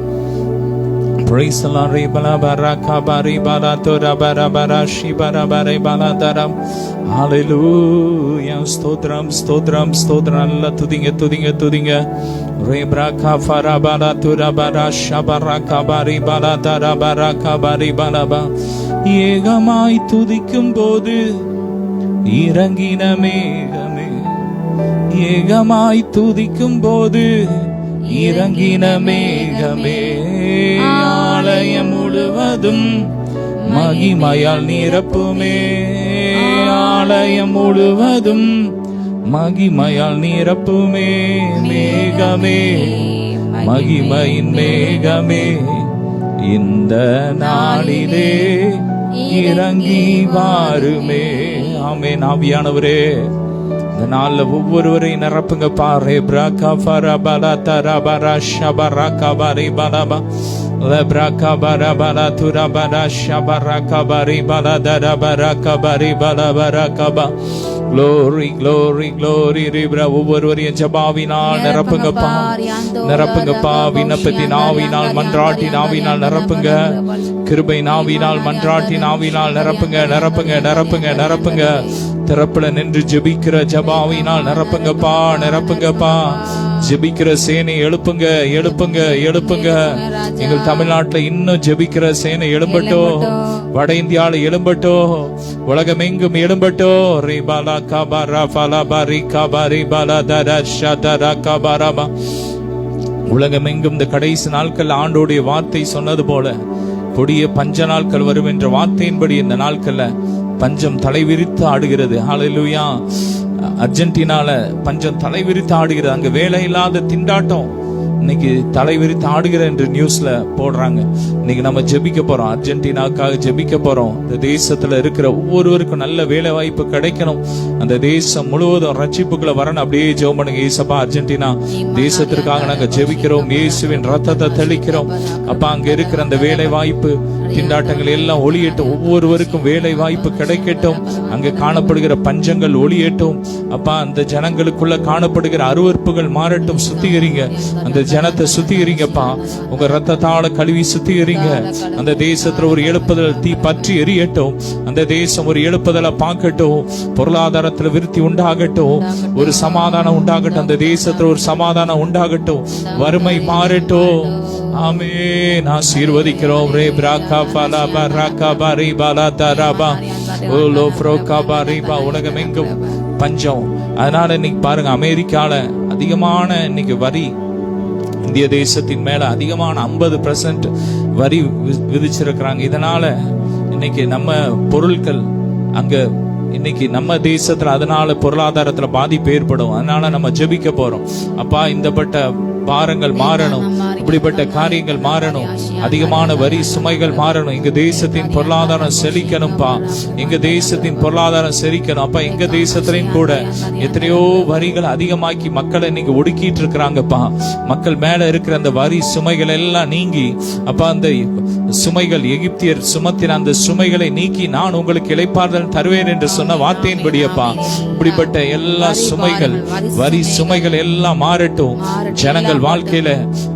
Praise the Lord. Bala baraka bari bala dora bara bara shi bara bari bala daram. Hallelujah. Stotram stotram stotram. Allah tudinga tudinga tudinga. Rebraka fara bala dora bara shabaraka bari bala dara baraka bari bala ba. ஏகமாய் துதிக்கும் போது இறங்கின மேகமே, ஏகமாய் துதிக்கும் போது இறங்கின மேகமே, ஆலயம் முழுவதும் மகிமையால் நிரப்புமே, ஆலயம் முழுவதும் மகிமையால் நிரப்புமே. மேகமே, மகிமையின் மேகமே, இந்த நாளிலே இறங்கி வாருமே. ஆமென். ஆவியானவரே, இந்த நாள்ல ஒவ்வொருவரையும் நிரப்புங்க பாரு. பிரகா ஃபரபலா தரபரா ஷபரகா பரி பலபா லப்ரகா பரபலா துரபரா ஷபரகா பரி பல தரபரகா பரி பலபரகபா. Glory, glory, glory. ஒவ்வொருவரையும் ஜெபாவினால் நிரப்புங்கப்பா, நிரப்புங்கப்பா. விண்ணப்பத்தின் ஆவினால், மன்றாட்டின் ஆவினால் நிரப்புங்க. கிருபை நாவினால், மன்றாட்டின் ஆவினால் நிரப்புங்க, நிரப்புங்க, நிரப்புங்க, நிரப்புங்க. திறப்புல நின்று ஜெபிக்கிற ஜெபாவினால் நிரப்புங்கப்பா, நிரப்புங்கப்பா. ஜெபிக்கிற சேனை எழுப்புங்க, எழுப்புங்க, எழுப்புங்க. எங்கள் தமிழ்நாட்டுல இன்னும் ஜெபிக்கிற சேனை எழும்பட்டோம். வட இந்தியால எழும்பட்டோம். உலகமெங்கும் எழும்பட்டோம். ரிபாலா கபாரா ஃபலா ரிகா பரிபாலா தரஷா தரகா பரபா. உலகமெங்கும் இந்த கடைசி நாட்கள் ஆண்டோடைய வார்த்தை சொன்னது போல கொடிய பஞ்ச நாட்கள் வரும் என்ற வார்த்தையின்படி இந்த நாட்கள்ல பஞ்சம் தலைவிரித்து ஆடுகிறது. ஹல்லேலூயா. அர்ஜென்டினால பஞ்சம் தலைவிரித்து ஆடுகிறது. அங்க வேலை இல்லாத திண்டாட்டம் இன்னைக்கு தலைவிரித்து ஆடுகிற என்று நியூஸ்ல போடுறாங்க. இன்னைக்கு நம்ம ஜெபிக்க போறோம், அர்ஜென்டினாக்காக ஜெபிக்க போறோம். இந்த தேசத்துல இருக்கிற ஒவ்வொருவருக்கும் நல்ல வேலை வாய்ப்பு கிடைக்கணும். அந்த தேசம் முழுவதும் ரட்சிப்புகளை வரணும். அப்படியே ஜெபம் பண்ணுங்க. ஏசப்பா, அர்ஜென்டினா தேசத்திற்காக நாங்க ஜெபிக்கிறோம். இயேசுவின் ரத்தத்தை தெளிக்கிறோம். அப்பா, அங்க இருக்கிற அந்த வேலை வாய்ப்பு திண்டாட்டங்கள் எல்லாம் ஒளியட்டும். ஒவ்வொருவருக்கும் வேலை வாய்ப்பு கிடைக்கட்டும். அங்க காணப்படுகிற பஞ்சங்கள் ஒளியட்டும். அப்பா, அந்த ஜனங்களுக்குள்ள காணப்படுகிற அருவருப்புகள் மாறட்டும். சுத்திகரிங்க, அந்த ஜனத்தை சுத்திகரிங்கப்பா. உங்க ரத்தத்தால கழுவி சுத்திகரிங்க. அந்த தேசத்துல ஒரு எழுப்புதல் தீ பற்றி எரியட்டும். அந்த தேசம் ஒரு எழுப்புதலை பார்க்கட்டும். பொருளாதாரத்துல விருத்தி உண்டாகட்டும். ஒரு சமாதானம் உண்டாகட்டும். அந்த தேசத்துல ஒரு சமாதானம் உண்டாகட்டும். வறுமை மாறட்டும். ஆமென். ஆசீர்வதிக்கிறோம். ரே பிராகா ஃபலா பராகா பரி பாலா தரபா ஓலோ ஃப்ரோகா பரிபா. உலகமெங்கும் பஞ்சம். அதனால இன்னைக்கு பாருங்க, அமெரிக்கால அதிகமான இன்னைக்கு வரி, இந்திய தேசத்தின் மேல அதிகமான 50% வரி விதிச்சிருக்கிறாங்க. இதனால இன்னைக்கு நம்ம பொருட்கள் அங்க இன்னைக்கு நம்ம தேசத்துல அதனால பொருளாதாரத்துல பாதிப்பு ஏற்படும். அதனால நம்ம ஜெபிக்க போறோம். அப்பா, இந்தப்பட்ட பாரங்கள் மாறணும். இப்படிப்பட்ட காரியங்கள் மாறணும். அதிகமான வரி சுமைகள் மாறணும். எங்க தேசத்தின் பொருளாதாரம் செழிக்கணும்பா. எங்க தேசத்தின் பொருளாதாரம் செழிக்கணும். அப்பா, எங்க தேசத்திலையும் கூட எத்தனையோ வரிகள் அதிகமாக்கி மக்களை நீங்க ஒடுக்கிட்டு இருக்கிறாங்கப்பா. மக்கள் மேல இருக்கிற அந்த வரி சுமைகள் எல்லாம் நீங்கி, அப்பா, அந்த சுமைகள் எகிப்தியர் சுமத்தின அந்த சுமைகளை நீக்கி நான் உங்களுக்கு இளைப்பாறுதல் தருவேன் என்று சொன்ன வார்த்தையின்படியப்பா, இப்படிப்பட்ட எல்லா சுமைகள், வரி சுமைகள் எல்லாம் மாறட்டும். ஜனங்கள் வாழ்க்கையில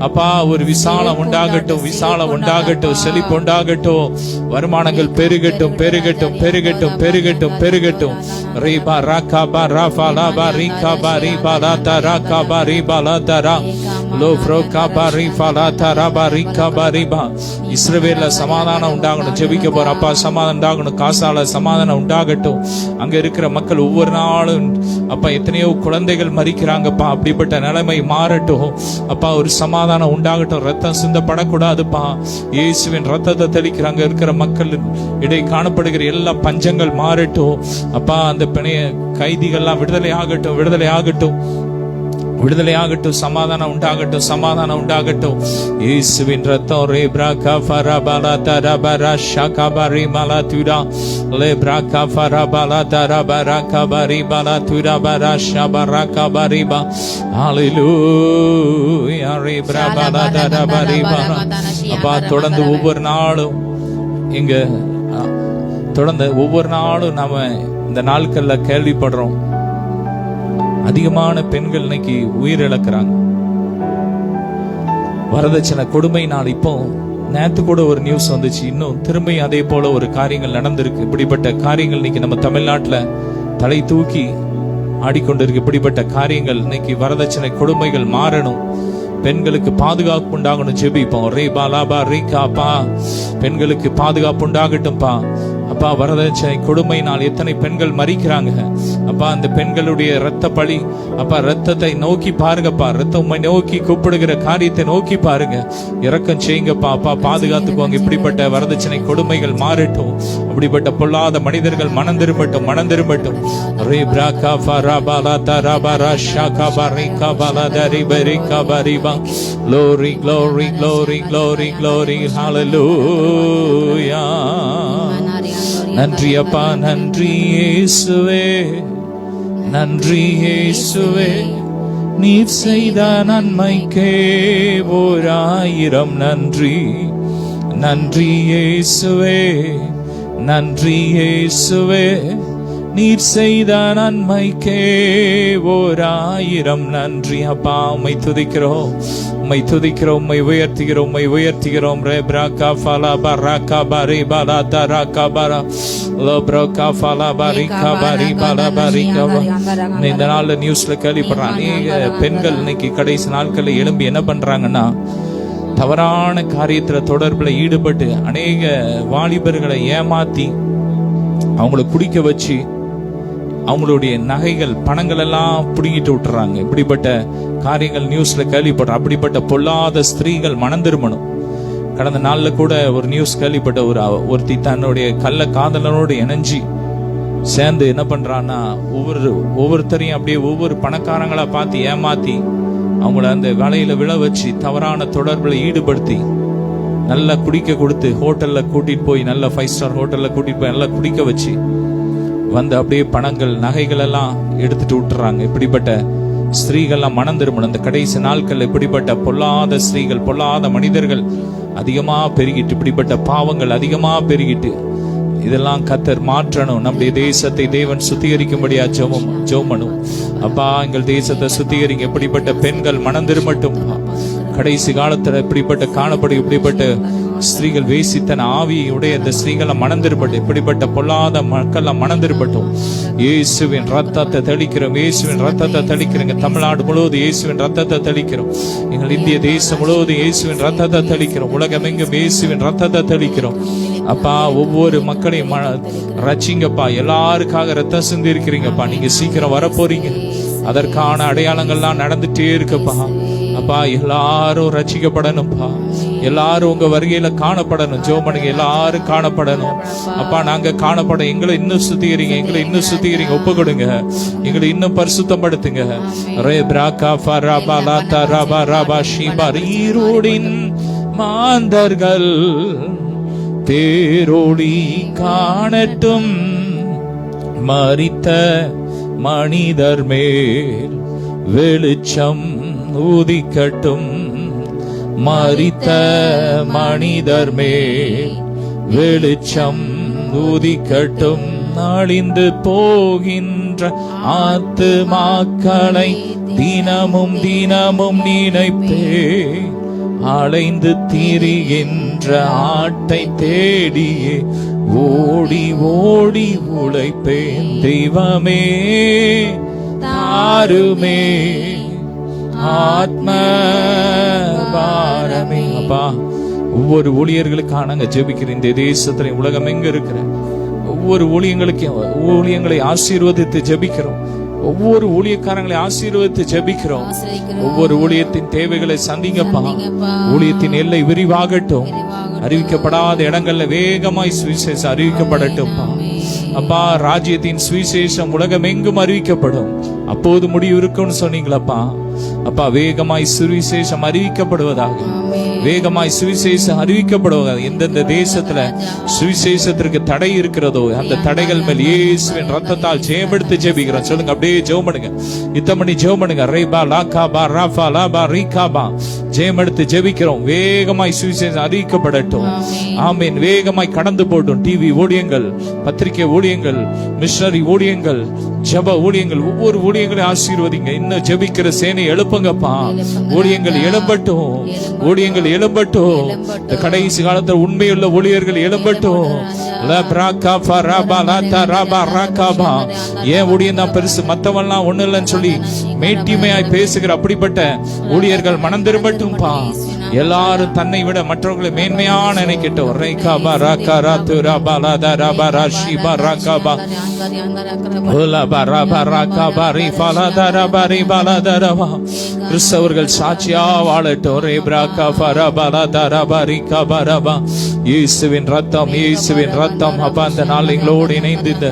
அப்பா ஒரு விசாலம் உண்டாகட்டும். விசாலம் உண்டாகட்டும். செழிப்பு உண்டாகட்டும். வருமானங்கள் பெருகட்டும், பெருகட்டும், பெருகட்டும், பெருகட்டும், பெருகட்டும். ரீபா ராகா பா ராஃபா லாபா ரீகா பா ரீபா லாதா ராகா பா ரீபா லாதா ரா லோ ஃப்ரோகா பா ரீபா லாதா ரா பா ரீகா பா ரீபா. இஸ்ரவேல்ல சமாதானம் உண்டாகணும். ஜெபிக்க போற அப்பா, சமாதானம் உண்டாகணும். காசால சமாதானம் உண்டாகட்டும். அங்க இருக்கிற மக்கள் ஒவ்வொரு நாளும் அப்பா எத்தனையோ குழந்தைகள் மரிக்கிறாங்கப்பா. அப்படிப்பட்ட நிலைமை மாறட்டும். அப்பா, ஒரு சமாதானம் உண்டாகட்டும். ரத்தம் சிந்தப்படக்கூடாதுப்பா. இயேசுவின் ரத்தத்தை தெளிக்கிறாங்க. இருக்கிற மக்கள் இடை காணப்படுகிற எல்லா பஞ்சங்கள் மாறட்டும். அப்பா, அந்த பிணைய கைதிகள்லாம் விடுதலை ஆகட்டும், விடுதலை ஆகட்டும், விடுதலை ஆகட்டும். சமாதானம் உண்டாகட்டும், சமாதானம் உண்டாகட்டும். இயேசுவின் ரத்தம் ரே பிராகா ஃபரபாலா தரபரா ஷகபரி மலா துரா லே பிராகா ஃபரபாலா தரபரா கபரி மலா துரா பரா ஷபரா கபரிபா. ஹல்லேலூயா. ரே பிராபாலா தரபரிபா. அப்பா, தொடர்ந்து ஒவ்வொரு நாளும் இங்க தொடர்ந்து ஒவ்வொரு நாளும் நாம இந்த நாட்கள்ல கேள்விப்படுறோம். அதிகமான பெண்கள் இன்னைக்கு உயிரிழக்கிறாங்க. வரதட்சணை கொடுமை நாள். இப்போ நேத்து கூட ஒரு நியூஸ் வந்துச்சு. இன்னும் திரும்பி அதே போல ஒரு காரியங்கள் நடந்திருக்கு. இப்படிப்பட்ட காரியங்கள் இன்னைக்கு நம்ம தமிழ்நாட்டுல தலை தூக்கி ஆடிக்கொண்டிருக்கு. இப்படிப்பட்ட காரியங்கள் இன்னைக்கு வரதட்சணை கொடுமைகள் மாறணும். பெண்களுக்கு பாதுகாப்பு உண்டாகணும். ஜெபிப்போம். ரே பாலாபா ரே காப்பா. பெண்களுக்கு பாதுகாப்பு உண்டாகட்டும்பா. அப்பா, வரதட்சணை கொடுமையினால் எத்தனை பெண்கள் மரிக்கிறாங்க. அப்பா, அந்த பெண்களுடைய இரத்த பழி, அப்பா, ரத்தத்தை நோக்கி பாருங்கப்பா. ரத்தம் நோக்கி கூப்பிடுகிற காரியத்தை நோக்கி பாருங்க. இரக்கம் செய்யுங்கப்பா. அப்பா, பாதுகாத்துக்கோங்க. இப்படிப்பட்ட வரதட்சணை கொடுமைகள் மாறட்டும். அப்படிப்பட்ட பொல்லாத மனிதர்கள் மனம் திரும்பட்டும், மனம் திரும்பட்டும். ரே பிராகா ஃபரபாலா தரபரா ஷகபா ரீகா பாலா தரிபா ரீகா பரிபா. Glory, glory, glory, glory, glory. Hallelujah. நன்றி அப்பா, நன்றி இயேசுவே, நன்றி இயேசுவே. நீர் செய்த நன்மைக்கே 1000 நன்றி. நன்றி இயேசுவே, நன்றி இயேசுவே. நீர் செய்த நன்மைக்கே 1000 நன்றி அப்பா. உம்மை துதிக்கிறோம், உம்மை துதிக்கிறோம், உம்மை உயர்த்துகிறோம், உம்மை உயர்த்துகிறோம். ரேப்ராகா ஃபலா பராகா பரி பலா தராகா பரா லோப்ரோகா ஃபலா பரிகா பரி பலா பரிகா. இந்த நாள்ல நியூஸ்ல கேள்விப்படுறாங்க, அநேக பெண்கள் இன்னைக்கு கடைசி நாட்களில் எழும்பி என்ன பண்றாங்கன்னா, தவறான காரியத்துல தொடர்புல ஈடுபட்டு அநேக வாலிபர்களை ஏமாத்தி அவங்கள குடிக்க வச்சு அவங்களுடைய நகைகள் பணங்கள் எல்லாம் பிடுங்கிட்டு விட்டுறாங்க. இப்படிப்பட்ட காரியங்கள் நியூஸ்ல கேள்விப்படுறோம். அப்படிப்பட்ட பொல்லாத ஸ்திரீகள் மனம் திரும்பணும். கடந்த நாள்ல கூட ஒரு நியூஸ் கேள்விப்பட்ட ஒருத்தி தன்னுடைய கள்ள காதலனோடு இணைஞ்சி சேர்ந்து என்ன பண்றான்னா, ஒவ்வொருத்தரையும் அப்படியே ஒவ்வொரு பணக்காரங்களா பார்த்து ஏமாத்தி அவங்கள அந்த வேலையில விழ வச்சு தவறான தொடர்புல ஈடுபடுத்தி நல்லா குடிக்க கொடுத்து ஹோட்டல்ல கூட்டிட்டு போய் நல்ல 5 ஸ்டார் ஹோட்டல்ல கூட்டிட்டு போய் நல்லா குடிக்க வச்சு வந்து அப்படியே பணங்கள் நகைகள் எல்லாம் எடுத்துட்டு விட்டுறாங்க. இப்படிப்பட்ட ஸ்திரீகள்லாம் மனம் திரும்பணும். இந்த கடைசி நாட்கள் இப்படிப்பட்ட பொல்லாத ஸ்திரீகள், பொல்லாத மனிதர்கள் அதிகமா பெருகிட்டு, இப்படிப்பட்ட பாவங்கள் அதிகமா பெருகிட்டு, இதெல்லாம் கர்த்தர் மாற்றணும். நம்முடைய தேசத்தை தேவன் சுத்திகரிக்கும்படியா ஜெபம் அப்பா. எங்கள் தேசத்தை சுத்திகரிங்க. இப்படிப்பட்ட பெண்கள் மனம் திரும்பட்டும். கடைசி காலத்துல இப்படிப்பட்ட காணப்படும் இப்படிப்பட்ட ஸ்திரீகள் வேசித்தன ஆவியுடைய இந்த ஸ்திரீகளை மனம் திரும்பட்டும். இப்படிப்பட்ட பொல்லாத மக்கள் மனம் திரும்பட்டும். இயேசுவின் ரத்தத்தை தெளிக்கிறோம், இயேசுவின் ரத்தத்தை தெளிக்கிறோம். தமிழ்நாடு முழுவதும் இயேசுவின் ரத்தத்தை தெளிக்கிறோம். எங்கள் இந்திய தேசம் முழுவதும் இயேசுவின் ரத்தத்தை தெளிக்கிறோம். உலகம் எங்கும் இயேசுவின் ரத்தத்தை தெளிக்கிறோம். அப்பா, ஒவ்வொரு மக்களையும் ரட்சிங்கப்பா. எல்லாருக்காக ரத்தம் சிந்தி இருக்கிறீங்கப்பா. நீங்க சீக்கிரம் வரப்போறீங்க. அதற்கான அடையாளங்கள்லாம் நடந்துட்டே இருக்குப்பா. அப்பா, எல்லாரும் ரட்சிக்கப்படணும்ப்பா. எல்லாரும் உங்க வருகையில காணப்படணும். ஜெபமனுங்க, எல்லாரும் காணப்படணும். அப்பா, நாங்க காணப்பட எங்களை இன்னும் சுத்திகரிங்க, எங்களை இன்னும் சுத்திகரிங்க. ஒப்பு கொடுங்க, எங்களை இன்னும் பரிசுத்தப்படுத்துங்க. ஈரோடின் மாந்தர்கள் பேரோடி காணட்டும். மரித்த மனிதர் மேல் வெளிச்சம் ஊதிக்கட்டும். மரித்த மனிதர் மேல் வெளிச்சம் ஊதிக்கட்டும். அழிந்து போகின்ற ஆத்துமாக்களை தினமும் தினமும் நினைப்பே. அலைந்து திரிகின்ற ஆட்டை தேடியே ஓடி ஓடி உழைப்பேன். தெய்வமே தாருமே ஆத்ம பாரமே. அப்பா, ஒவ்வொரு ஊழியர்களுக்காக நாங்க ஜெபிக்கிறேன். இந்த தேசத்துல உலகம் எங்க இருக்கிற ஒவ்வொரு ஊழியங்களை ஆசீர்வதித்து ஜெபிக்கிறோம். ஒவ்வொரு ஊழியக்காரங்களை ஆசீர்வதித்து ஜெபிக்கிறோம். ஒவ்வொரு ஊழியத்தின் தேவைகளை சந்திங்கப்பா. ஊழியத்தின் எல்லை விரிவாகட்டும். அறிவிக்கப்படாத இடங்கள்ல வேகமாய் சுவிசேஷம் அறிவிக்கப்படட்டும். அப்பா, ராஜ்யத்தின் சுவிசேஷம் உலகம் எங்கும் அறிவிக்கப்படும். அப்போது முடிவு இருக்கும்னு சொன்னீங்களப்பா. அப்பா, வேகமாய் சுவிசேஷம் அறிவிக்கப்படுவதாக, வேகமாய் சுவிசேஷம் அறிவிக்கப்படுவதாக. எந்தெந்த தேசத்துல சுவிசேஷத்திற்கு தடை இருக்கிறதோ அந்த தடைகள் மேல் இயேசுவின் ரத்தத்தால் ஜெயமெடுத்து ஜெபிக்கிறோம். சொல்லுங்க, அப்படியே ஜெபம் பண்ணுங்க. இத்தமணி ஜெபம் பண்ணுங்க. ரேபா லாகாபா ராஃபா லாபா ரீகாபா. ஜெயமெடுத்து ஜெபிக்கிறோம். வேகமாய் சுவிசேஷம் அறிவிக்கப்படட்டும். ஆமீன். வேகமாய் கடந்து போட்டும். டிவி ஊழியங்கள், பத்திரிகை ஊழியங்கள், மிஷனரி ஊழியங்கள், ஜெப ஊழியங்கள், ஒவ்வொரு ஊழியங்களையும் ஆசீர்வதிங்க. இன்னும் ஜெபிக்கிற சேனை எழுப்புங்கப்பா. ஊழியங்கள் எழும்பட்டும், ஊழியங்கள் எழும்பட்டும். இந்த கடைசி காலத்துல உண்மையுள்ள ஊழியர்கள் எழும்பட்டும். ஏன் ஊழியம் தான் பெருசு, மத்தவெல்லாம் ஒண்ணு இல்லைன்னு சொல்லி மேட்டிமையாய் பேசுகிற அப்படிப்பட்ட ஊழியர்கள் மனம் திரும்பட்டும்பா. எல்லாரும் தன்னை விட மற்றவர்களை மேன்மையான நினைக்கட்டும். கிறிஸ்தவர்கள் சாட்சியா வாழட்டும். இயேசுவின் ரத்தம், இயேசுவின் ரத்தம். அப்ப அந்த நாள் எங்களோடு இணைந்து இந்த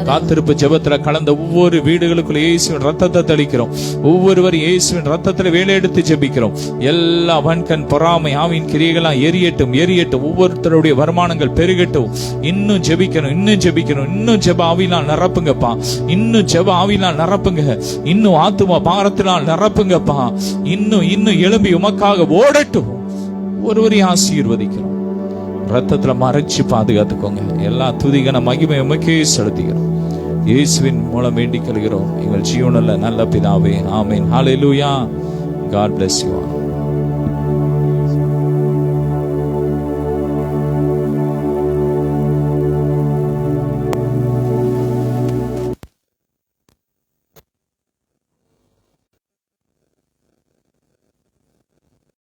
காத்திருப்பு ஜெபத்துல கலந்த ஒவ்வொரு வீடுகளுக்குள்ள இயேசுவின் ரத்தத்தை தெளிக்கிறோம். ஒவ்வொருவர் இயேசுவின் ரத்தத்துல வேலையெடுத்து ஜெபிக்கிறோம். எல்லா வன்கண் பொறாமை ஆவின் கிரியைகளாம் எரியட்டும், எரியட்டும். ஒவ்வொருத்தருடைய வருமானங்கள் பெருகட்டும். இன்னும் ஜெபிக்கணும், இன்னும் ஜெபிக்கணும். இன்னும் ஜெப ஆவினால் நிரப்புங்கப்பா. இன்னும் ஜெப ஆவினால் நிரப்புங்க. இன்னும் ஆத்தும பாரத்தினால் நிரப்புங்கப்பா. இன்னும் இன்னும் எழும்பி உமக்காக ஓடட்டும். ஒருவரையும் ஆசீர்வதிக்கிறோம். ரத்தத்துல மறைச்சு பாதுகாத்துக்கோங்க. எல்லா துதிகன மகிமை உமக்கே செலுத்துகிறோம். இயேசுவின் மூலம் வேண்டிக் கொள்கிறோம் எங்கள் ஜீவனுள்ள நல்ல பிதாவே, ஆமென். ஹalleluya. God bless you all.